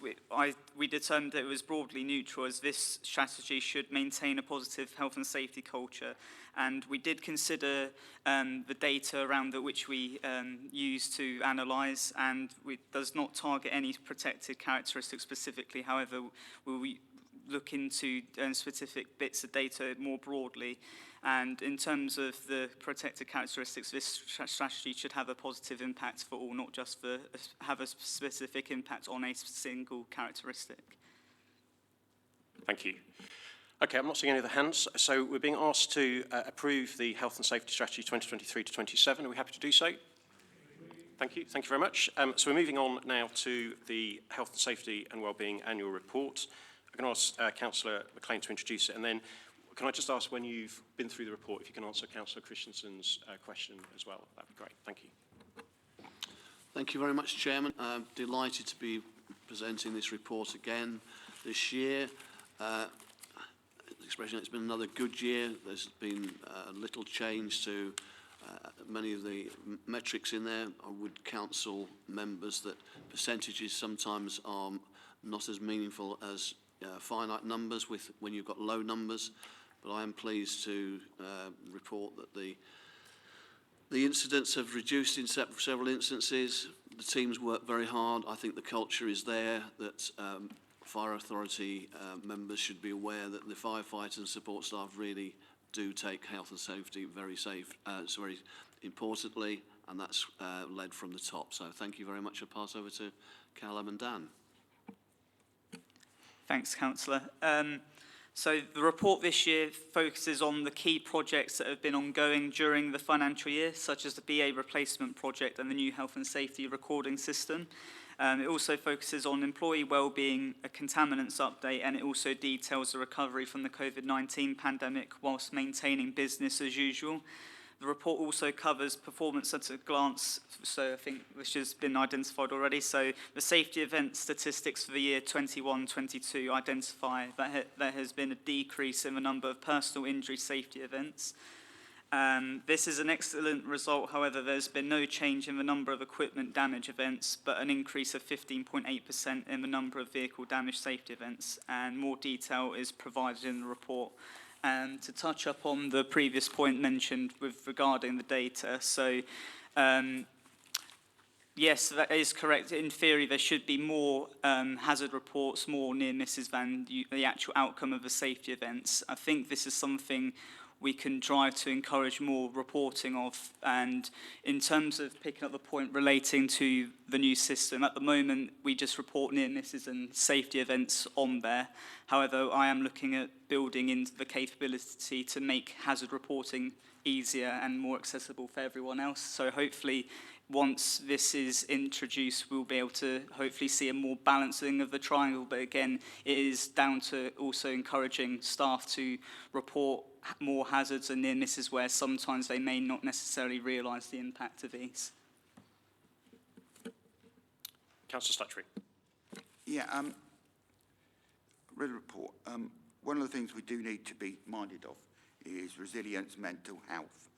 we determined that it was broadly neutral, as this strategy should maintain a positive health and safety culture. And we did consider the data around that which we use to analyse, and it does not target any protected characteristics specifically. However, we look into specific bits of data more broadly. And in terms of the protected characteristics, this strategy should have a positive impact for all, not just for have a specific impact on a single characteristic. Thank you. Okay, I'm not seeing any other hands. So we're being asked to approve the Health and Safety Strategy 2023 to 27. Are we happy to do so? Thank you. Thank you very much. So we're moving on now to the Health and Safety and Wellbeing Annual Report. I'm going to ask Councillor McLean to introduce it, and then can I just ask, when you've been through the report, if you can answer Councillor Christensen's question as well? That'd be great. Thank you. Thank you very much, Chairman. I'm delighted to be presenting this report again this year. Expression, it's been another good year. There's been little change to many of the metrics in there. I would counsel members that percentages sometimes are not as meaningful as finite numbers when you've got low numbers. But I am pleased to report that the incidents have reduced in several instances. The teams work very hard. I think the culture is there that Fire Authority members should be aware that the firefighters and support staff really do take health and safety very very importantly, and that's led from the top. So thank you very much. I'll pass over to Callum and Dan. Thanks, Councillor. So the report this year focuses on the key projects that have been ongoing during the financial year, such as the BA replacement project and the new health and safety recording system. It also focuses on employee wellbeing, a contaminants update, and it also details the recovery from the COVID-19 pandemic whilst maintaining business as usual. The report also covers performance at a glance, so I think which has been identified already. So the safety event statistics for the year 21-22 identify that there has been a decrease in the number of personal injury safety events. This is an excellent result. However, there's been no change in the number of equipment damage events, but an increase of 15.8% in the number of vehicle damage safety events, and more detail is provided in the report. And to touch up on the previous point mentioned regarding the data, so yes, that is correct. In theory, there should be more hazard reports, more near misses than the actual outcome of the safety events. I think this is something we can drive to encourage more reporting of. And in terms of picking up the point relating to the new system, at the moment we just report near misses and safety events on there. However, I am looking at building into the capability to make hazard reporting easier and more accessible for everyone else. So hopefully, once this is introduced, we'll be able to hopefully see a more balancing of the triangle. But again, it is down to also encouraging staff to report more hazards and near misses where sometimes they may not necessarily realise the impact of these. Councillor Stuttery. Yeah, read the report. One of the things we do need to be minded of is resilience, mental health,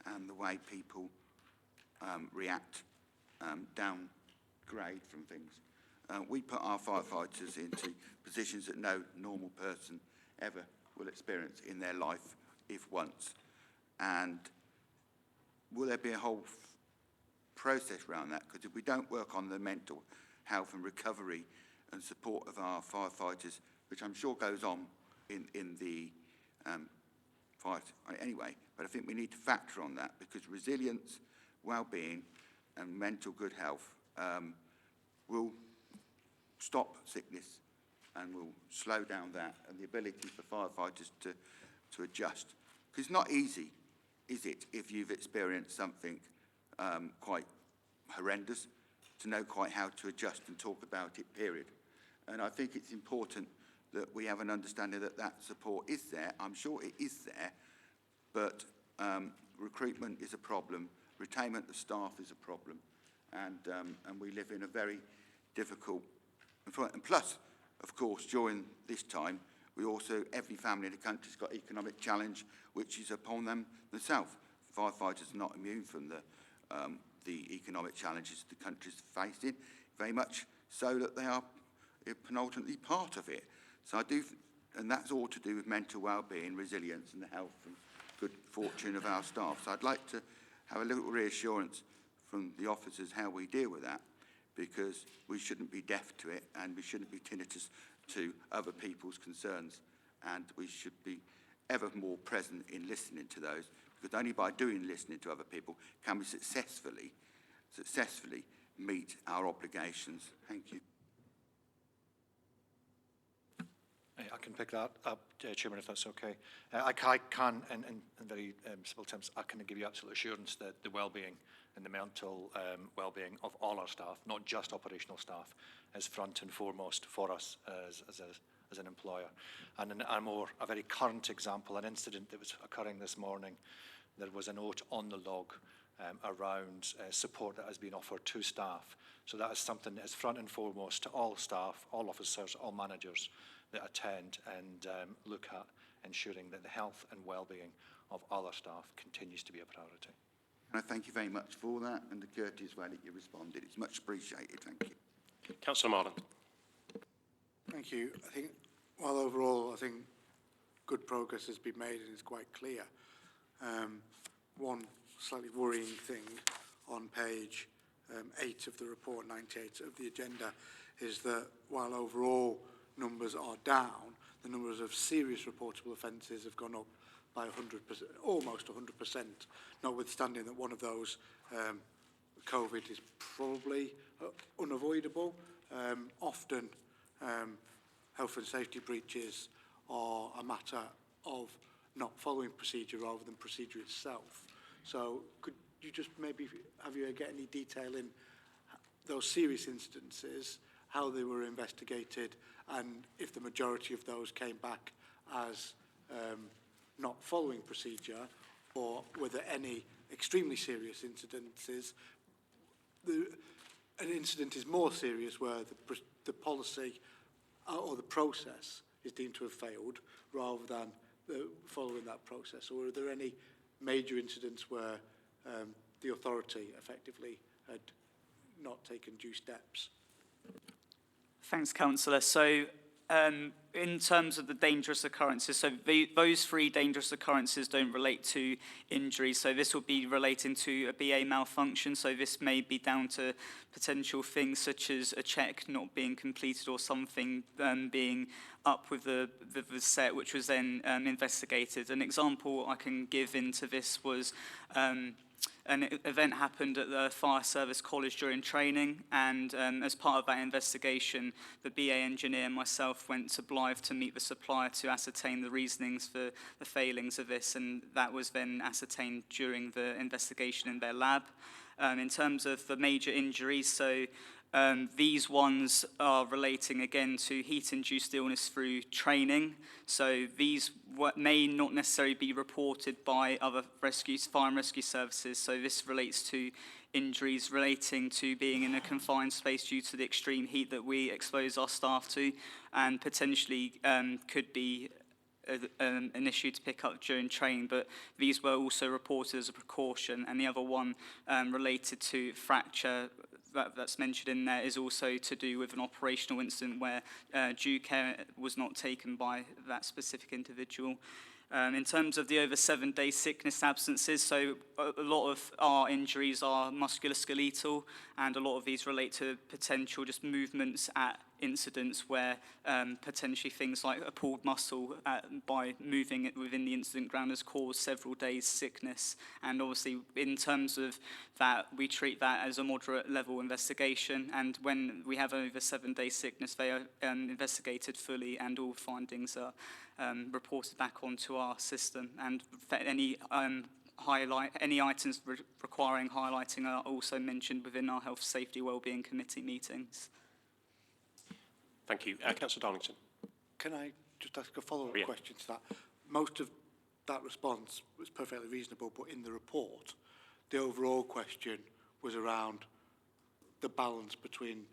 and the way people react, downgrade from things. We put our firefighters into positions that no normal person ever will experience in their life, if once. And will there be a whole process around that? Because if we don't work on the mental health and recovery and support of our firefighters, which I'm sure goes on in the fight anyway, but I think we need to factor on that, because resilience, well-being and mental good health will stop sickness and will slow down that, and the ability for firefighters to adjust. Because it's not easy, is it, if you've experienced something quite horrendous, to know quite how to adjust and talk about it, period. And I think it's important that we have an understanding that that support is there. I'm sure it is there, but recruitment is a problem, retainment of staff is a problem, and we live in a very difficult environment. And plus, of course, during this time, we also, every family in the country's got economic challenge, which is upon them themselves. Firefighters are not immune from the economic challenges the country's facing, very much so that they are penultimately part of it. So I do, and that's all to do with mental well-being, resilience, and the health and good fortune of our staff. So I'd like to have a little reassurance from the officers how we deal with that, because we shouldn't be deaf to it, and we shouldn't be tinnitus to other people's concerns, and we should be ever more present in listening to those, because only by listening to other people can we successfully meet our obligations. Thank you. I can pick that up, Chairman, if that's okay. I can, in very simple terms, I can give you absolute assurance that the well-being and the mental well-being of all our staff, not just operational staff, is front and foremost for us as an employer. And a very current example, an incident that was occurring this morning, there was a note on the log around support that has been offered to staff. So that is something that is front and foremost to all staff, all officers, all managers that attend and look at ensuring that the health and well-being of other staff continues to be a priority. And I thank you very much for that, and the courteous way that you responded. It's much appreciated. Thank you. Councillor Marden. Thank you. I think, while overall, I think good progress has been made and is quite clear. One slightly worrying thing on page 8 of the report, 98 of the agenda, is that while overall numbers are down, the numbers of serious reportable offences have gone up by 100%, almost 100%, notwithstanding that one of those, COVID, is probably unavoidable. Often health and safety breaches are a matter of not following procedure rather than procedure itself. So could you just maybe have you get any detail in those serious incidences, how they were investigated, and if the majority of those came back as not following procedure, or were there any extremely serious incidences? An incident is more serious where the policy or the process is deemed to have failed rather than following that process. Or are there any major incidents where the authority effectively had not taken due steps? Thanks, Councillor. So in terms of the dangerous occurrences, so those 3 dangerous occurrences don't relate to injuries. So this will be relating to a BA malfunction. So this may be down to potential things such as a check not being completed or something being up with the set, which was then investigated. An example I can give into this was an event happened at the Fire Service College during training, and as part of that investigation, the BA engineer and myself went to Blythe to meet the supplier to ascertain the reasonings for the failings of this, and that was then ascertained during the investigation in their lab. In terms of the major injuries, so These ones are relating again to heat-induced illness through training. So these may not necessarily be reported by other fire and rescue services. So this relates to injuries relating to being in a confined space due to the extreme heat that we expose our staff to, and potentially could be an issue to pick up during training, but these were also reported as a precaution. And the other one related to fracture that's mentioned in there is also to do with an operational incident where due care was not taken by that specific individual. In terms of the over 7-day sickness absences, so a lot of our injuries are musculoskeletal, and a lot of these relate to potential just movements at incidents where potentially things like a pulled muscle by moving it within the incident ground has caused several days sickness. And obviously in terms of that, we treat that as a moderate level investigation, and when we have over 7-day sickness, they are investigated fully and all findings are reported back onto our system, and any any items requiring highlighting are also mentioned within our Health, Safety, Wellbeing Committee meetings. Thank you. Councillor Darlington. Can I just ask a follow-up Yeah. question to that? Most of that response was perfectly reasonable, but in the report, the overall question was around the balance between,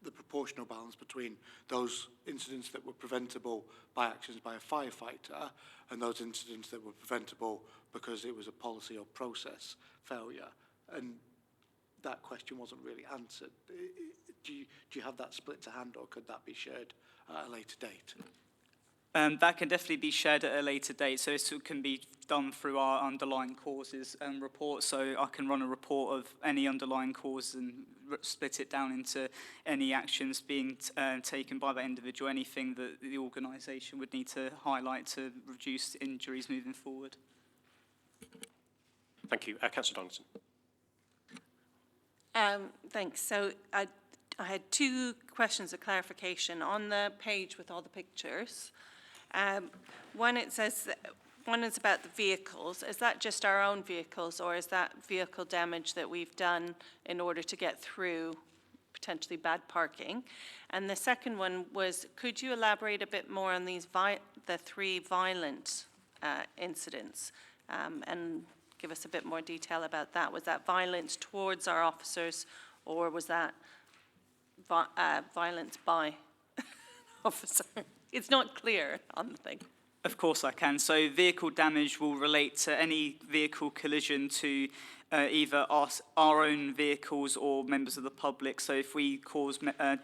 the proportional balance between those incidents that were preventable by actions by a firefighter and those incidents that were preventable because it was a policy or process failure. And that question wasn't really answered. Do you have that split to hand, or could that be shared at a later date? That can definitely be shared at a later date, so this can be done through our underlying causes report. So I can run a report of any underlying cause and split it down into any actions being taken by that individual, anything that the organisation would need to highlight to reduce injuries moving forward. Thank you. Councillor Darlington. Thanks. So I had two questions of clarification. On the page with all the pictures, one it says, one is about the vehicles. Is that just our own vehicles, or is that vehicle damage that we've done in order to get through potentially bad parking? And the second one was, could you elaborate a bit more on these the 3 violent incidents, and give us a bit more detail about that? Was that violence towards our officers, or was that violence by officer? It's not clear on the thing. Of course I can. So vehicle damage will relate to any vehicle collision to either our own vehicles or members of the public. So if we cause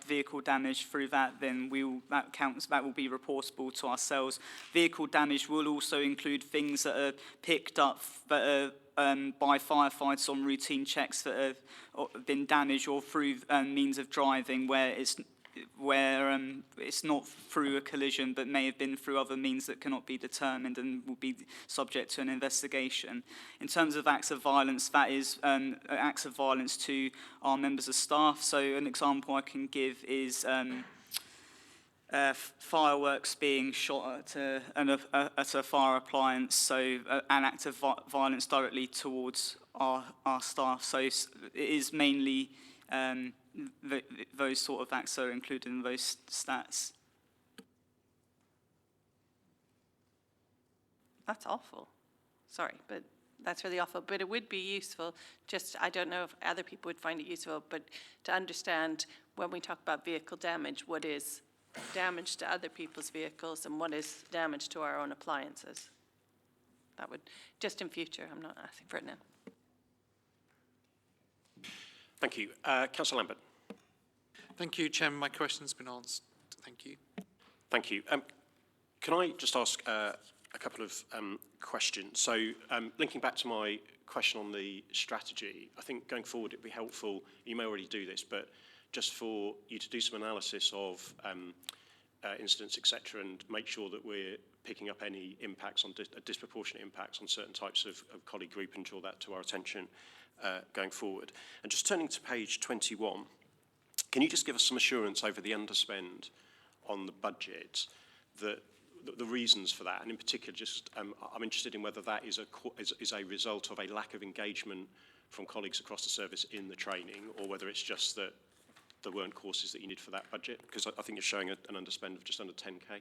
vehicle damage through that, then that will be reportable to ourselves. Vehicle damage will also include things that are picked up that are by firefighters on routine checks that have been damaged, or through means of driving where it's not through a collision but may have been through other means that cannot be determined and will be subject to an investigation. In terms of acts of violence, that is acts of violence to our members of staff. So an example I can give is fireworks being shot at a fire appliance, so an act of violence directly towards our staff. So it is mainly those sort of acts are included in those stats. That's awful. Sorry, but that's really awful. But it would be useful, just, I don't know if other people would find it useful, but to understand when we talk about vehicle damage, what is damage to other people's vehicles and what is damage to our own appliances. That would, just in future, I'm not asking for it now. Thank you. Councillor Lambert. Thank you, Chairman. My question's been answered. Thank you. Thank you. Can I just ask a couple of questions? So linking back to my question on the strategy, I think going forward it'd be helpful, you may already do this, but just for you to do some analysis of incidents, etc., and make sure that we're picking up any impacts on disproportionate impacts on certain types of colleague group, and draw that to our attention going forward. And just turning to page 21, can you just give us some assurance over the underspend on the budget, that the reasons for that, and in particular, just I'm interested in whether that is a result of a lack of engagement from colleagues across the service in the training, or whether it's just that there weren't courses that you need for that budget? Because I think you're showing an underspend of just under 10k.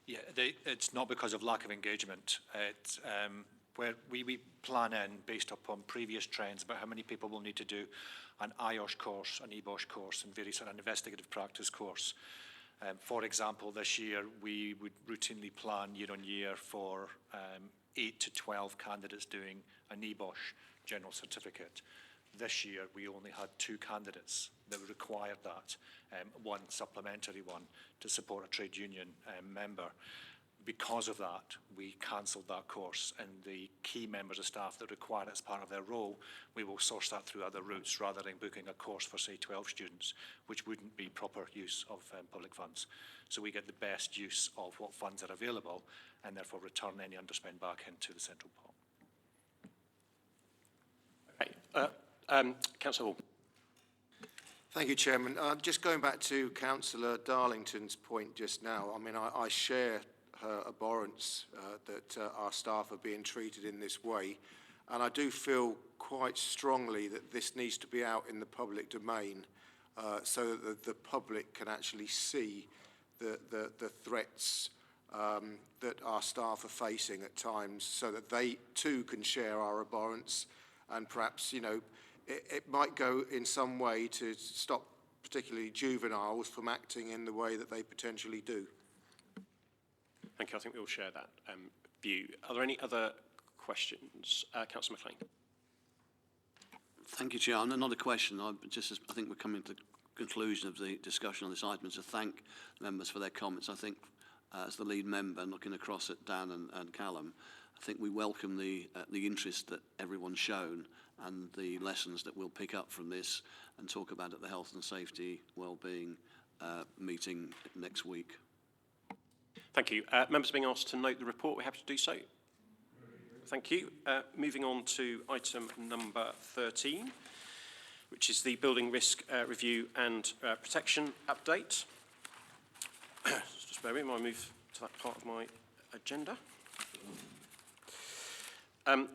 Yeah, it's not because of lack of engagement. It's where we plan in based upon previous trends about how many people will need to do an IOSH course, an EBOSH course, and various an investigative practice course. For example, this year we would routinely plan year on year for 8 to 12 candidates doing an EBOSH general certificate. This year we only had 2 candidates that required that, one supplementary one to support a trade union member. Because of that, we cancelled that course, and the key members of staff that require it as part of their role, we will source that through other routes rather than booking a course for, say, 12 students, which wouldn't be proper use of public funds. So we get the best use of what funds are available and therefore return any underspend back into the central pot. Okay. Councillor Hall. Thank you, Chairman. Just going back to Councillor Darlington's point just now, I mean, I share her abhorrence that our staff are being treated in this way, and I do feel quite strongly that this needs to be out in the public domain so that the public can actually see the threats that our staff are facing at times, so that they too can share our abhorrence, and perhaps, you know, it might go in some way to stop particularly juveniles from acting in the way that they potentially do. Thank you. I think we all share that view. Are there any other questions? Councillor McLean. Thank you, Chair. Another question. I think we're coming to the conclusion of the discussion on this item, to thank members for their comments. I think as the lead member, and looking across at Dan and Callum, I think we welcome the interest that everyone's shown and the lessons that we'll pick up from this and talk about at the Health and Safety Wellbeing meeting next week. Thank you. Members being asked to note the report, we're happy to do so. Thank you. Moving on to item number 13, which is the Building Risk Review and Protection Update. Just bear with me, I move to that part of my agenda.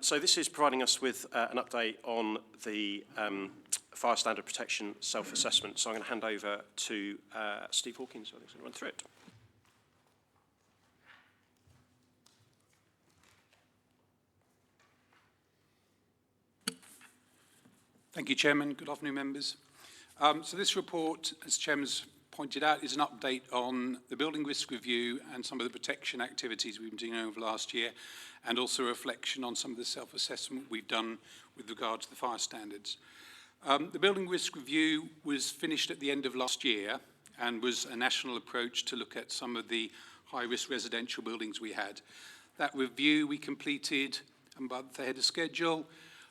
So this is providing us with an update on the fire standard protection self-assessment. So I'm going to hand over to Steve Hawkins, who I think is going to run through it. Thank you, Chairman. Good afternoon, members. So this report, as Chairman's pointed out, is an update on the building risk review and some of the protection activities we've been doing over last year, and also a reflection on some of the self-assessment we've done with regard to the fire standards. The building risk review was finished at the end of last year and was a national approach to look at some of the high-risk residential buildings we had. That review we completed a month ahead of schedule,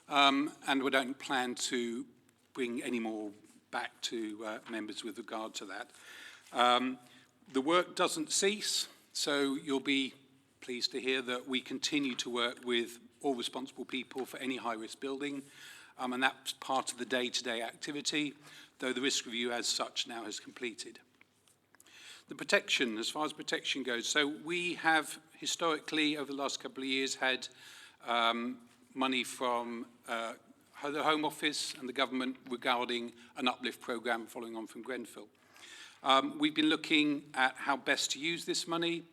and we don't plan to bring any more back to members with regard to that. The work doesn't cease, so you'll be pleased to hear that we continue to work with all responsible people for any high-risk building, and that's part of the day-to-day activity, though the risk review as such now has completed. The protection, as far as protection goes, so we have historically over the last couple of years had money from the Home Office and the government regarding an uplift programme following on from Grenfell. We've been looking at how best to use this money.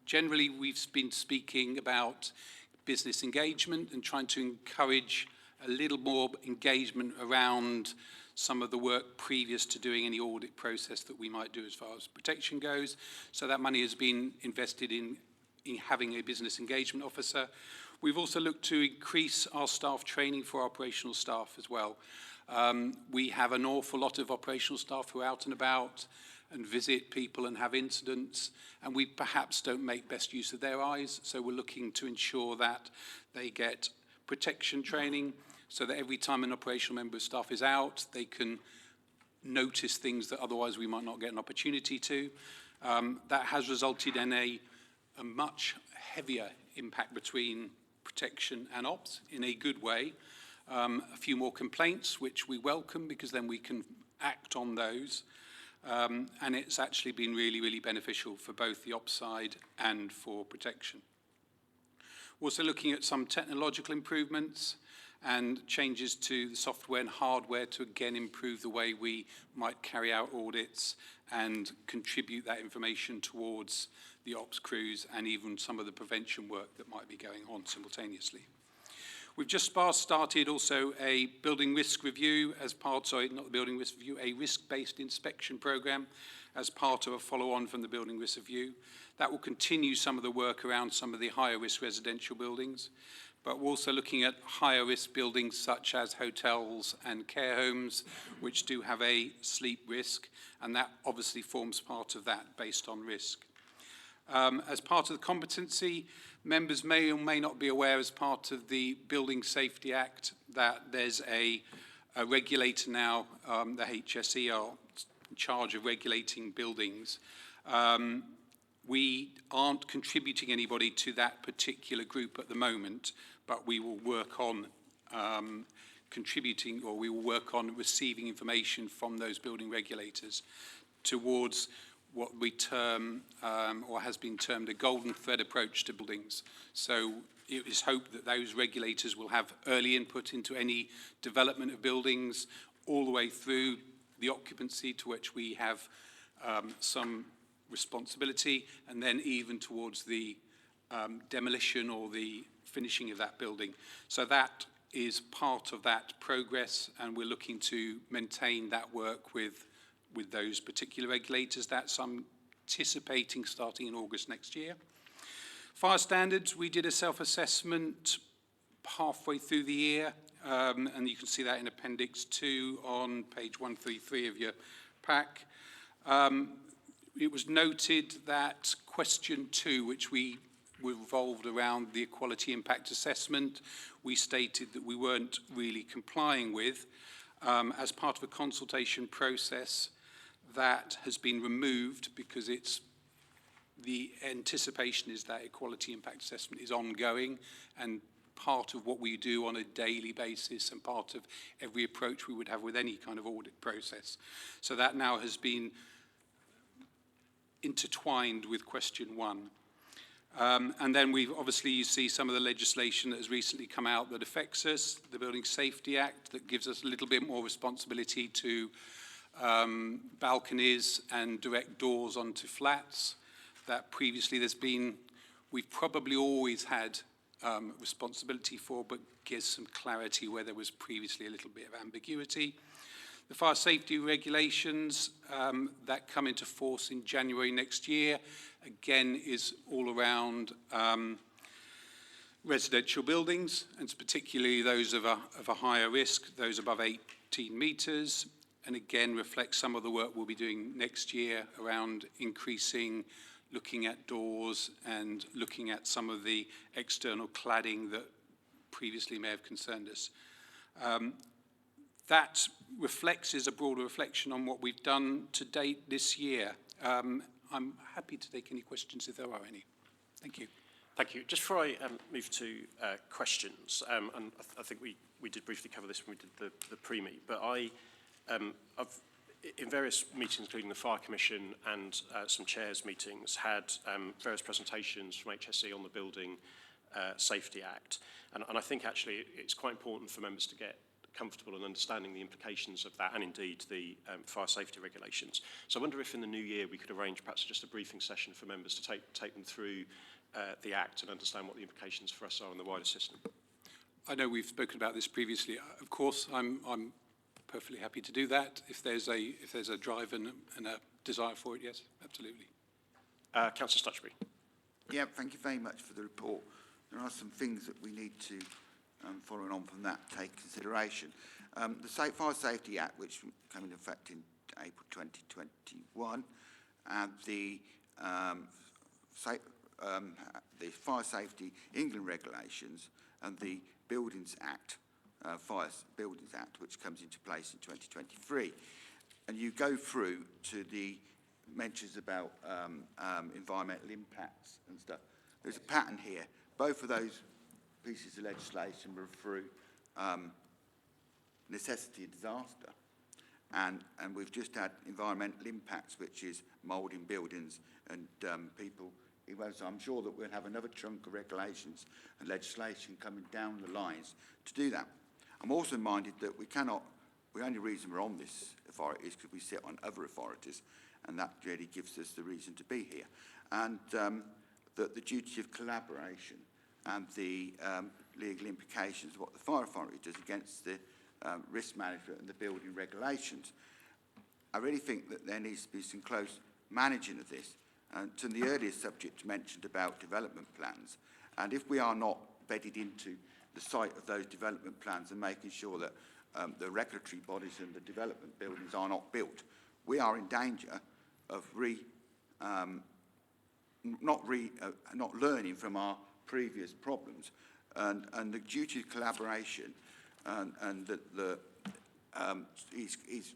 Generally, we've been speaking about business engagement and trying to encourage a little more engagement around some of the work previous to doing any audit process that we might do as far as protection goes. So that money has been invested in having a business engagement officer. We've also looked to increase our staff training for operational staff as well. We have an awful lot of operational staff who are out and about and visit people and have incidents, and we perhaps don't make best use of their eyes, so we're looking to ensure that they get protection training so that every time an operational member of staff is out, they can notice things that otherwise we might not get an opportunity to. That has resulted in a much heavier impact between protection and ops in a good way. A few more complaints, which we welcome because then we can act on those. And it's actually been really, really beneficial for both the ops side and for protection. We're also looking at some technological improvements, and changes to the software and hardware to again improve the way we might carry out audits and contribute that information towards the ops crews and even some of the prevention work that might be going on simultaneously. We've just started also a building risk review as part, sorry, not the building risk review, a risk-based inspection programme as part of a follow-on from the building risk review. That will continue some of the work around some of the higher risk residential buildings, but we're also looking at higher risk buildings such as hotels and care homes, which do have a sleep risk, and that obviously forms part of that based on risk. As part of the competency, members may or may not be aware as part of the Building Safety Act that there's a regulator now, the HSE are in charge of regulating buildings. We aren't contributing anybody to that particular group at the moment, but we will work on contributing, or we will work on receiving information from those building regulators towards what we term, or has been termed, a golden thread approach to buildings. So it is hoped that those regulators will have early input into any development of buildings, all the way through the occupancy, to which we have some responsibility, and then even towards the demolition or the finishing of that building. So that is part of that progress, and we're looking to maintain that work with those particular regulators. That's I'm anticipating starting in August next year. Fire standards, we did a self-assessment halfway through the year, and you can see that in Appendix 2 on page 133 of your pack. It was noted that question 2, which we revolved around the equality impact assessment, we stated that we weren't really complying with. As part of a consultation process, that has been removed because the anticipation is that equality impact assessment is ongoing and part of what we do on a daily basis and part of every approach we would have with any kind of audit process. So that now has been intertwined with question 1. And then we've obviously, you see some of the legislation that has recently come out that affects us, the Building Safety Act, that gives us a little bit more responsibility to balconies and direct doors onto flats. That previously we've probably always had responsibility for, but gives some clarity where there was previously a little bit of ambiguity. The fire safety regulations that come into force in January next year, again, is all around residential buildings, and particularly those of a higher risk, those above 18 metres, and again reflects some of the work we'll be doing next year around increasing, looking at doors and looking at some of the external cladding that previously may have concerned us. That is a broader reflection on what we've done to date this year. I'm happy to take any questions if there are any. Thank you. Thank you. Just before I move to questions, and I think we did briefly cover this when we did the pre-meet, but I've, in various meetings, including the Fire Commission and some chairs meetings, had various presentations from HSE on the Building Safety Act. And I think actually it's quite important for members to get comfortable in understanding the implications of that and indeed the fire safety regulations. So I wonder if in the new year we could arrange perhaps just a briefing session for members to take them through the Act and understand what the implications for us are in the wider system. I know we've spoken about this previously. Of course, I'm perfectly happy to do that. If there's a drive and a desire for it, yes, absolutely. Councillor Stutchbury. Yeah, thank you very much for the report. There are some things that we need to, following on from that, take consideration. The Fire Safety Act, which came into effect in April 2021, and the Fire Safety England regulations and the Buildings Act, Fire Buildings Act, which comes into place in 2023. And you go through to the mentions about environmental impacts and stuff. There's a pattern here. Both of those pieces of legislation were through necessity of disaster. And we've just had environmental impacts, which is mould in buildings and people. So I'm sure that we'll have another chunk of regulations and legislation coming down the lines to do that. I'm also minded that the only reason we're on this authority is because we sit on other authorities, and that really gives us the reason to be here. And that the duty of collaboration and the legal implications of what the fire authority does against the risk management and the building regulations. I really think that there needs to be some close managing of this. And to the earlier subject mentioned about development plans, and if we are not bedded into the site of those development plans and making sure that the regulatory bodies and the development buildings are not built, we are in danger of not learning from our previous problems. And the duty of collaboration and is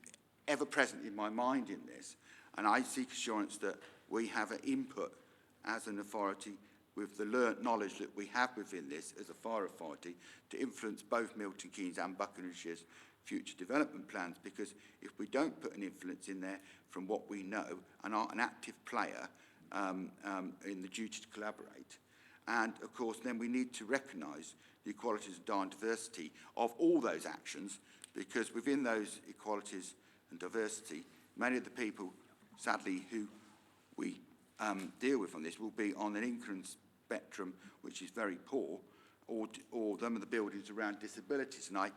ever present in my mind in this, and I seek assurance that we have an input as an authority with the learnt knowledge that we have within this as a fire authority to influence both Milton Keynes and Buckinghamshire's future development plans, because if we don't put an influence in there from what we know and are an active player in the duty to collaborate, and of course then we need to recognise the equalities and diversity of all those actions, because within those equalities and diversity, many of the people, sadly, who we deal with on this will be on an income spectrum which is very poor, or some of the buildings around disabilities. And I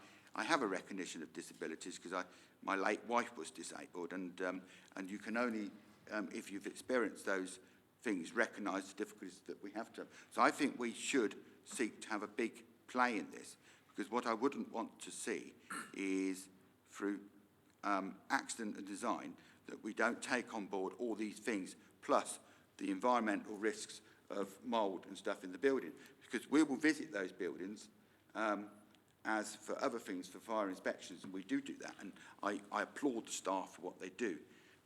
have a recognition of disabilities because my late wife was disabled, and you can only, if you've experienced those things, recognise the difficulties that we have to have. So I think we should seek to have a big play in this, because what I wouldn't want to see is through accident and design that we don't take on board all these things, plus the environmental risks of mould and stuff in the building, because we will visit those buildings as for other things, for fire inspections, and we do that, and I applaud the staff for what they do,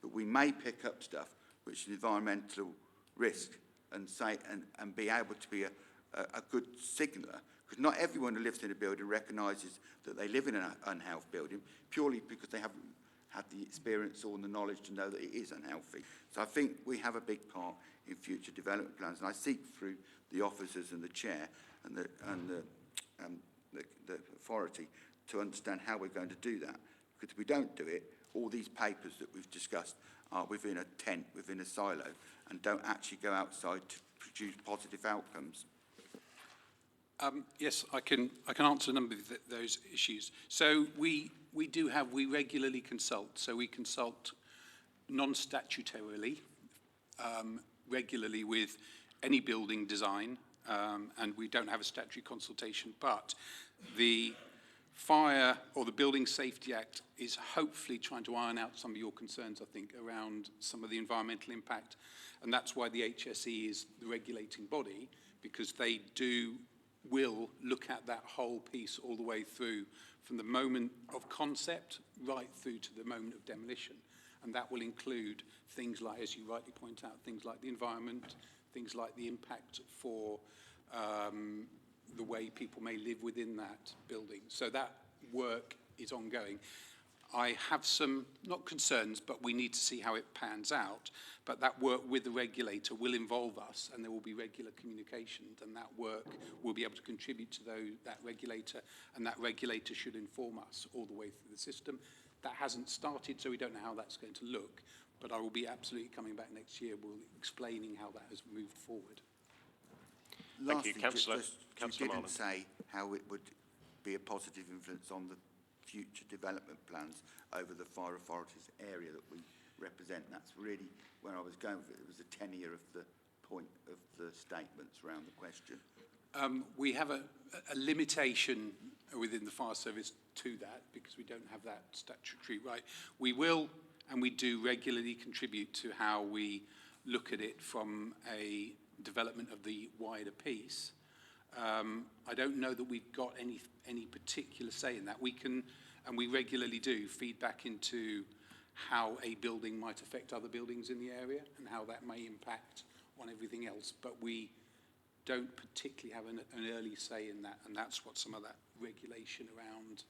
but we may pick up stuff which is an environmental risk and be able to be a good signaller, because not everyone who lives in a building recognises that they live in an unhealthy building purely because they haven't had the experience or the knowledge to know that it is unhealthy. So I think we have a big part in future development plans, and I seek through the officers and the chair and the authority to understand how we're going to do that. Because if we don't do it, all these papers that we've discussed are within a tent, within a silo, and don't actually go outside to produce positive outcomes. Yes, I can answer a number of those issues. So we regularly consult. So we consult non-statutorily, regularly with any building design, and we don't have a statutory consultation, but the Fire or the Building Safety Act is hopefully trying to iron out some of your concerns, I think, around some of the environmental impact, and that's why the HSE is the regulating body, because they will look at that whole piece all the way through, from the moment of concept right through to the moment of demolition. And that will include things like, as you rightly point out, things like the environment, things like the impact for the way people may live within that building. So that work is ongoing. I have some, not concerns, but we need to see how it pans out. But that work with the regulator will involve us, and there will be regular communications, and that work will be able to contribute to that regulator, and that regulator should inform us all the way through the system. That hasn't started, so we don't know how that's going to look, but I will be absolutely coming back next year, explaining how that has moved forward. Thank you, Councillor. You didn't say how it would be a positive influence on the future development plans over the fire authority's area that we represent. That's really where I was going with it. It was the tenure of the point of the statements around the question. We have a limitation within the fire service to that, because we don't have that statutory right. We will, and we do regularly contribute to how we look at it from a development of the wider piece. I don't know that we've got any particular say in that. We can, and we regularly do, feedback into how a building might affect other buildings in the area and how that may impact on everything else. But we don't particularly have an early say in that, and that's what some of that regulation around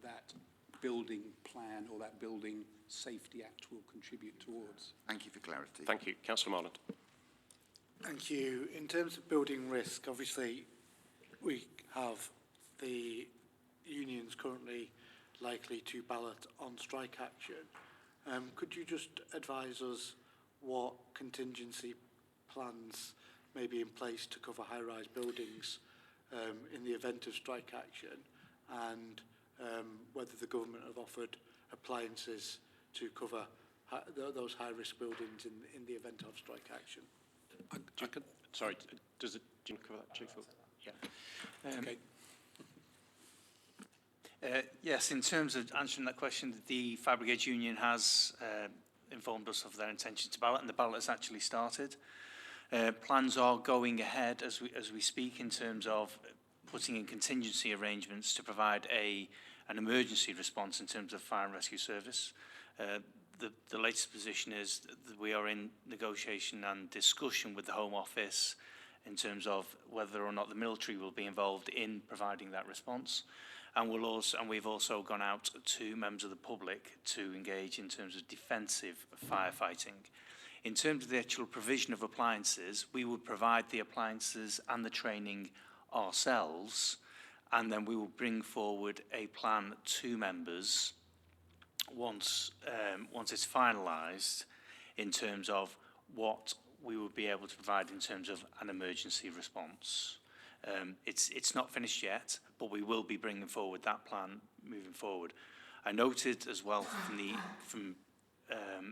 that building plan or that Building Safety Act will contribute towards. Thank you for clarity. Thank you. Councillor Marland. Thank you. In terms of building risk, obviously we have the unions currently likely to ballot on strike action. Could you just advise us what contingency plans may be in place to cover high-rise buildings in the event of strike action, and whether the government have offered appliances to cover those high-risk buildings in the event of strike action? Sorry, do you cover that, Chief? Yeah. Okay. Yes, in terms of answering that question, the Fire Brigade Union has informed us of their intention to ballot, and the ballot has actually started. Plans are going ahead as we speak in terms of putting in contingency arrangements to provide an emergency response in terms of fire and rescue service. The latest position is that we are in negotiation and discussion with the Home Office in terms of whether or not the military will be involved in providing that response. And we've also gone out to members of the public to engage in terms of defensive firefighting. In terms of the actual provision of appliances, we would provide the appliances and the training ourselves, and then we will bring forward a plan to members once it's finalised in terms of what we would be able to provide in terms of an emergency response. It's not finished yet, but we will be bringing forward that plan moving forward. I noted as well from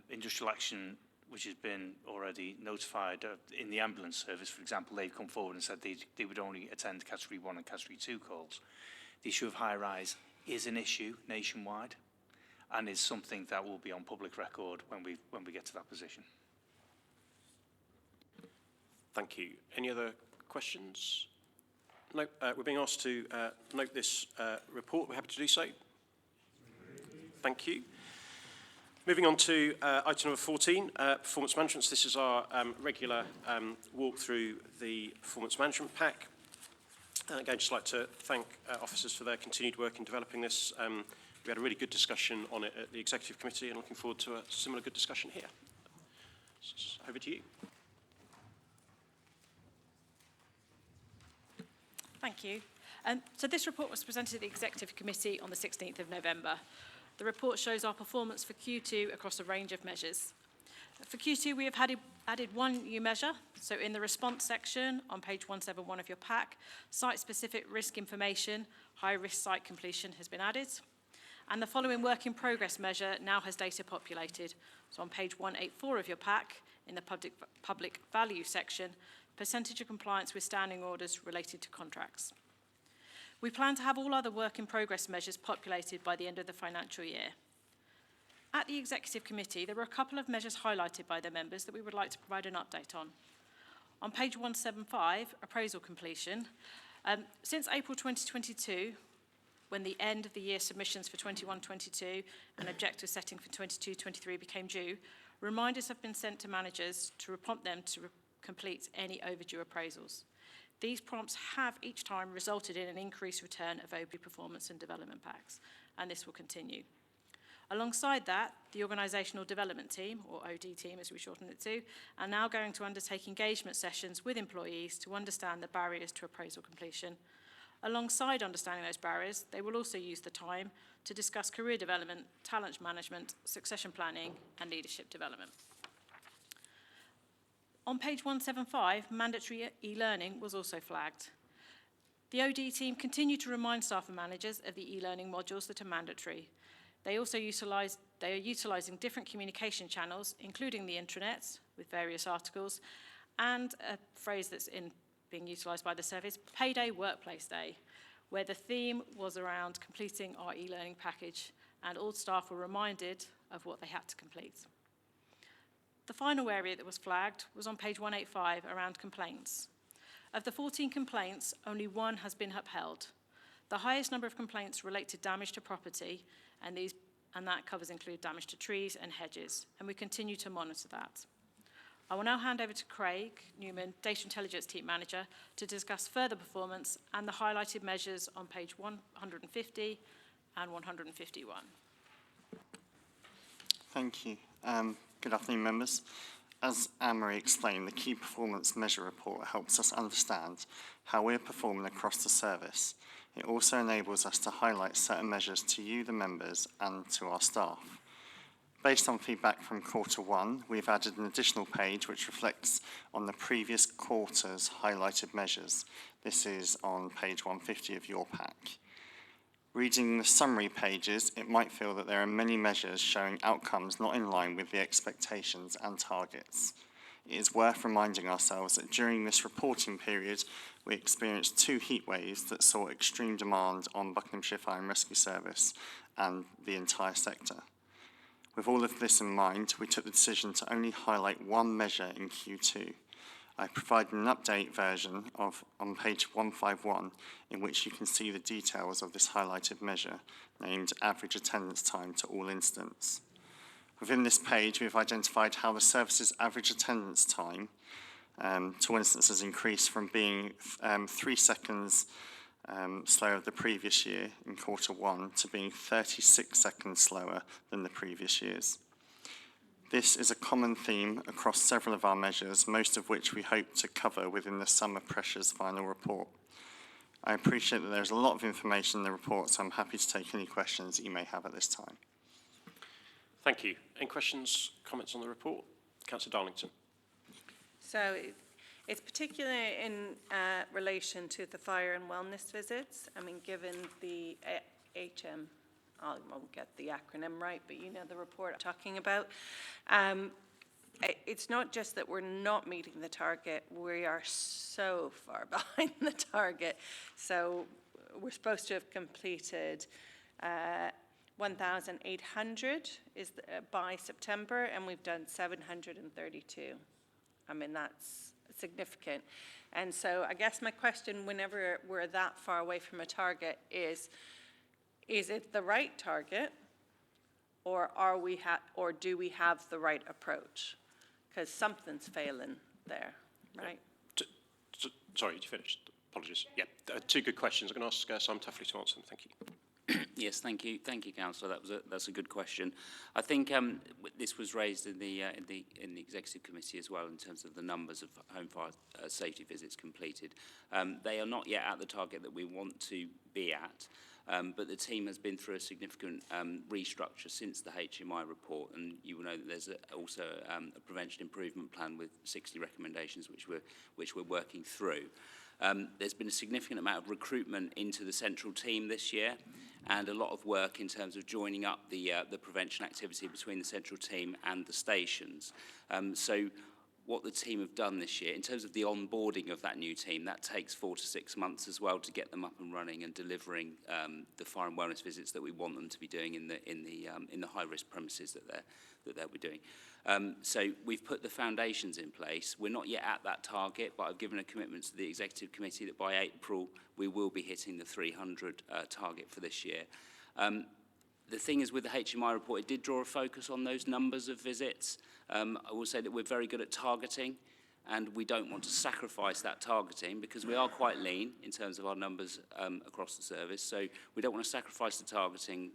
Industrial Action, which has been already notified in the ambulance service, for example, they've come forward and said they would only attend Category 1 and Category 2 calls. The issue of high-rise is an issue nationwide and is something that will be on public record when we get to that position. Thank you. Any other questions? No, we're being asked to note this report. We're happy to do so. Thank you. Moving on to item number 14, performance management. This is our regular walk through the performance management pack. Again, just like to thank officers for their continued work in developing this. We had a really good discussion on it at the Executive Committee, and looking forward to a similar good discussion here. So, over to you. Thank you. So this report was presented at the Executive Committee on the 16th of November. The report shows our performance for Q2 across a range of measures. For Q2, we have added one new measure. So in the response section on page 171 of your pack, site-specific risk information, high-risk site completion has been added. And the following work in progress measure now has data populated. So on page 184 of your pack, in the public value section, percentage of compliance with standing orders related to contracts. We plan to have all other work in progress measures populated by the end of the financial year. At the Executive Committee, there were a couple of measures highlighted by the members that we would like to provide an update on. On page 175, appraisal completion. Since April 2022, when the end of the year submissions for 21-22 and objective setting for 22-23 became due, reminders have been sent to managers to prompt them to complete any overdue appraisals. These prompts have each time resulted in an increased return of overdue performance and development packs, and this will continue. Alongside that, the Organisational Development Team, or OD team as we shorten it to, are now going to undertake engagement sessions with employees to understand the barriers to appraisal completion. Alongside understanding those barriers, they will also use the time to discuss career development, talent management, succession planning, and leadership development. On page 175, mandatory e-learning was also flagged. The OD team continue to remind staff and managers of the e-learning modules that are mandatory. They are utilising different communication channels, including the intranet with various articles, and a phrase that's being utilised by the service, Payday Workplace Day, where the theme was around completing our e-learning package, and all staff were reminded of what they had to complete. The final area that was flagged was on page 185 around complaints. Of the 14 complaints, only one has been upheld. The highest number of complaints relate to damage to property, and that covers include damage to trees and hedges, and we continue to monitor that. I will now hand over to Craig Newman, Data Intelligence Team Manager, to discuss further performance and the highlighted measures on page 150 and 151. Thank you. Good afternoon, members. As Anne-Marie explained, the Key Performance Measure Report helps us understand how we're performing across the service It also enables us to highlight certain measures to you, the members, and to our staff. Based on feedback from quarter one, we've added an additional page which reflects on the previous quarter's highlighted measures. This is on page 150 of your pack. Reading the summary pages, it might feel that there are many measures showing outcomes not in line with the expectations and targets. It is worth reminding ourselves that during this reporting period, we experienced 2 heat waves that saw extreme demand on Buckinghamshire Fire and Rescue Service and the entire sector. With all of this in mind, we took the decision to only highlight one measure in Q2. I provided an update version on page 151 in which you can see the details of this highlighted measure named average attendance time to all incidents. Within this page, we've identified how the service's average attendance time to instance has increased from being 3 seconds slower the previous year in quarter one to being 36 seconds slower than the previous years. This is a common theme across several of our measures, most of which we hope to cover within the Summer Pressures final report. I appreciate that there's a lot of information in the report, so I'm happy to take any questions that you may have at this time. Thank you. Any questions, comments on the report? Councillor Darlington. So it's particularly in relation to the fire and wellness visits. I mean, given the HM, I won't get the acronym right, but you know the report I'm talking about. It's not just that we're not meeting the target, we are so far behind the target. So we're supposed to have completed 1,800 by September, and we've done 732. I mean, that's significant. And so I guess my question, whenever we're that far away from a target, is it the right target, or or do we have the right approach? Because something's failing there, right? Sorry, you finished. Apologies. Yeah, 2 good questions. I'm going to ask Simon Tuffley to answer them. Thank you. Yes, thank you, Councillor. That's a good question. I think this was raised in the executive committee as well in terms of the numbers of home fire safety visits completed. They are not yet at the target that we want to be at. But the team has been through a significant restructure since the HMI report, and you will know that there's also a prevention improvement plan with 60 recommendations which we're working through. There's been a significant amount of recruitment into the central team this year, and a lot of work in terms of joining up the prevention activity between the central team and the stations. So what the team have done this year, in terms of the onboarding of that new team, that takes 4 to 6 months as well to get them up and running and delivering the fire and wellness visits that we want them to be doing in the high-risk premises that they'll be doing. So we've put the foundations in place. We're not yet at that target, but I've given a commitment to the executive committee that by April we will be hitting the 300 target for this year. The thing is, with the HMI report, it did draw a focus on those numbers of visits. I will say that we're very good at targeting, and we don't want to sacrifice that targeting because we are quite lean in terms of our numbers across the service. So we don't want to sacrifice the targeting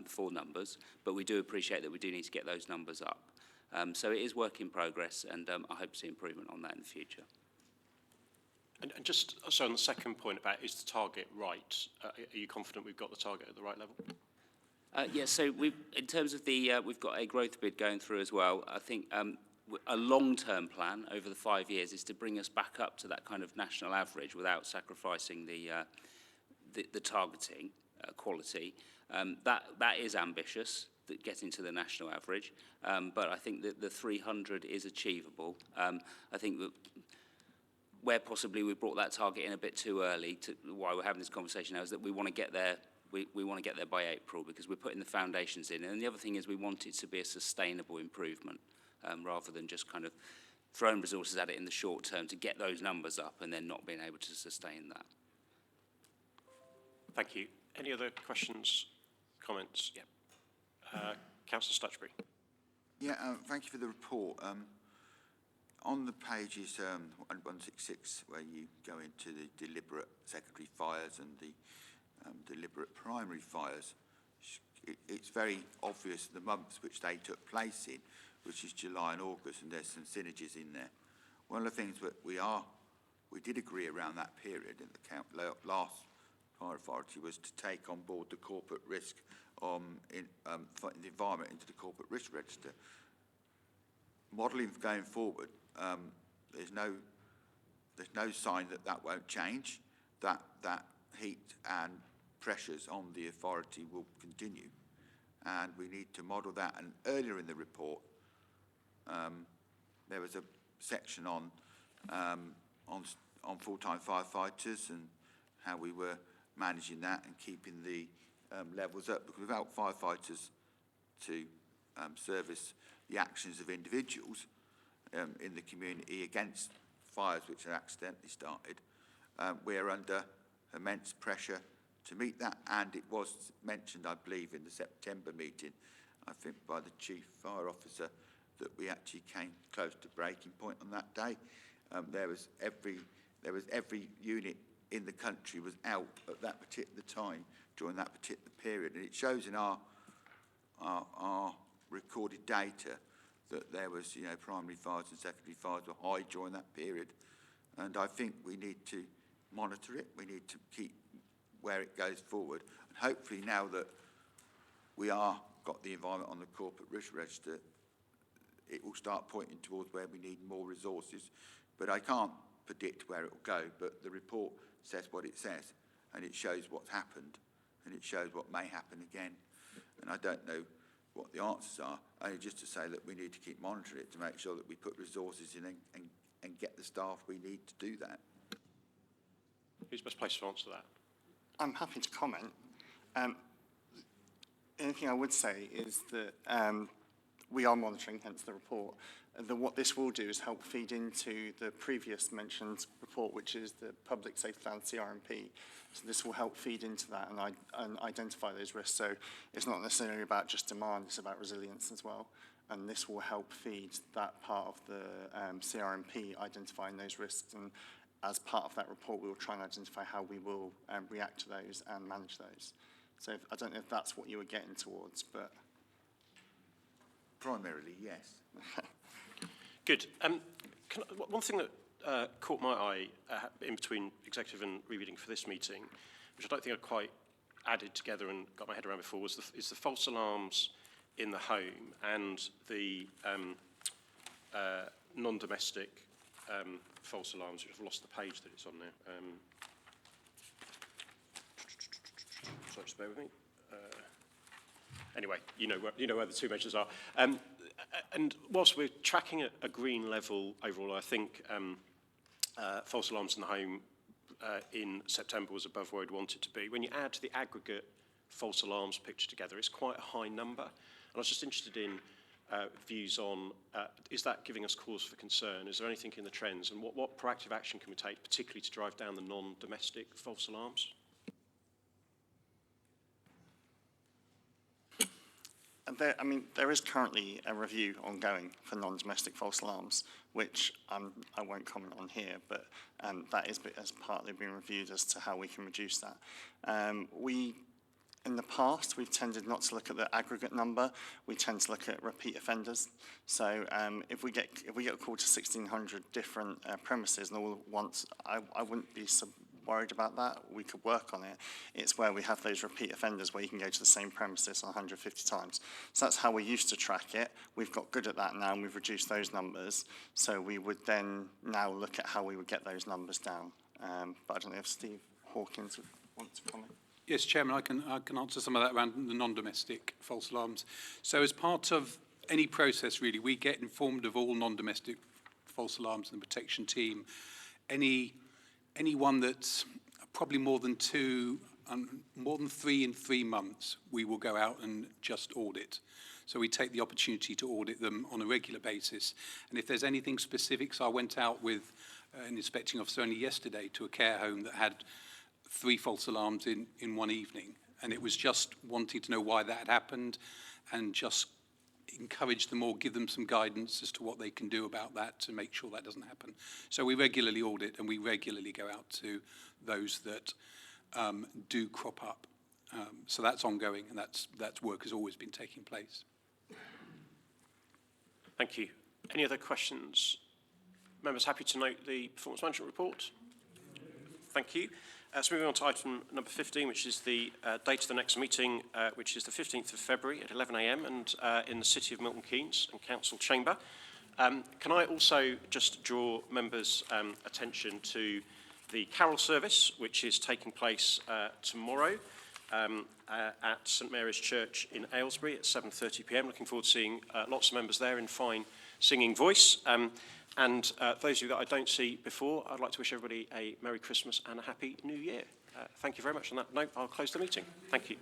for numbers, but we do appreciate that we do need to get those numbers up. So it is work in progress, and I hope to see improvement on that in the future. And just so on the second point about is the target right, are you confident we've got the target at the right level? Yes, so in terms of we've got a growth bid going through as well. I think a long-term plan over the 5 years is to bring us back up to that kind of national average without sacrificing the targeting quality. That is ambitious, getting to the national average, but I think that the 300 is achievable. I think that where possibly we brought that target in a bit too early, why we're having this conversation now, is that we want to get there. We want to get there by April because we're putting the foundations in. And the other thing is we want it to be a sustainable improvement rather than just kind of throwing resources at it in the short term to get those numbers up and then not being able to sustain that. Thank you. Any other questions, comments? Yeah. Councillor Stutchbury. Yeah, thank you for the report. On the pages 166, where you go into the deliberate secondary fires and the deliberate primary fires, it's very obvious the months which they took place in, which is July and August, and there's some synergies in there. One of the things that we did agree around that period in the last Fire Authority was to take on board the corporate risk for the environment into the corporate risk register. Modelling going forward, there's no sign that that won't change. That heat and pressures on the authority will continue, and we need to model that. And earlier in the report, there was a section on full-time firefighters and how we were managing that and keeping the levels up, because without firefighters to service the actions of individuals in the community against fires which are accidentally started, we're under immense pressure to meet that. And it was mentioned, I believe, in the September meeting, I think by the Chief Fire Officer, that we actually came close to breaking point on that day. There was every unit in the country was out at that particular time during that particular period, and it shows in our recorded data that there was, primary fires and secondary fires were high during that period. And I think we need to monitor it. We need to keep where it goes forward. And hopefully now that we are got the environment on the corporate risk register, it will start pointing towards where we need more resources. But I can't predict where it will go, but the report says what it says, and it shows what's happened, and it shows what may happen again. And I don't know what the answers are, only just to say that we need to keep monitoring it to make sure that we put resources in and get the staff we need to do that. Who's best placed to answer that? I'm happy to comment. The only thing I would say is that we are monitoring, hence the report. What this will do is help feed into the previous mentioned report, which is the Public Safety Plan, CRMP. So this will help feed into that and identify those risks. So it's not necessarily about just demand, it's about resilience as well. And this will help feed that part of the CRMP, identifying those risks. And as part of that report, we will try and identify how we will react to those and manage those. So I don't know if that's what you were getting towards, but... Primarily, yes. Good. One thing that caught my eye in between executive and rereading for this meeting, which I don't think I quite added together and got my head around before, is the false alarms in the home and the non-domestic false alarms, which I've lost the page that it's on there. Sorry, just bear with me. Anyway, you know where the two measures are. And whilst we're tracking a green level overall, I think false alarms in the home in September was above where we'd want it to be. When you add the aggregate false alarms picture together, it's quite a high number. And I was just interested in views on, is that giving us cause for concern? Is there anything in the trends? And what proactive action can we take, particularly to drive down the non-domestic false alarms? There is currently a review ongoing for non-domestic false alarms, which I won't comment on here, but that is as partly being reviewed as to how we can reduce that. In the past, we've tended not to look at the aggregate number. We tend to look at repeat offenders. So if we get a call to 1,600 different premises and all at once, I wouldn't be so worried about that. We could work on it. It's where we have those repeat offenders where you can go to the same premises 150 times. So that's how we used to track it. We've got good at that now, and we've reduced those numbers. So we would then now look at how we would get those numbers down. But I don't know if Steve Hawkins would want to comment. Yes, Chairman, I can answer some of that around the non-domestic false alarms. So as part of any process, really, we get informed of all non-domestic false alarms in the protection team. Anyone that's probably more than 3 in 3 months, we will go out and just audit. So we take the opportunity to audit them on a regular basis. And if there's anything specific, so I went out with an inspecting officer only yesterday to a care home that had 3 false alarms in one evening. And it was just wanting to know why that had happened and just encourage them or give them some guidance as to what they can do about that to make sure that doesn't happen. So we regularly audit and we regularly go out to those that do crop up. So that's ongoing, and that work has always been taking place. Thank you. Any other questions? Members happy to note the performance management report? Thank you. So moving on to item number 15, which is the date of the next meeting, which is the 15th of February at 11 a.m. and in the City of Milton Keynes and Council Chamber. Can I also just draw members' attention to the carol service, which is taking place tomorrow at St Mary's Church in Aylesbury at 7:30 p.m. Looking forward to seeing lots of members there in fine singing voice. And those of you that I don't see before, I'd like to wish everybody a Merry Christmas and a Happy New Year. Thank you very much. On that note, I'll close the meeting. Thank you.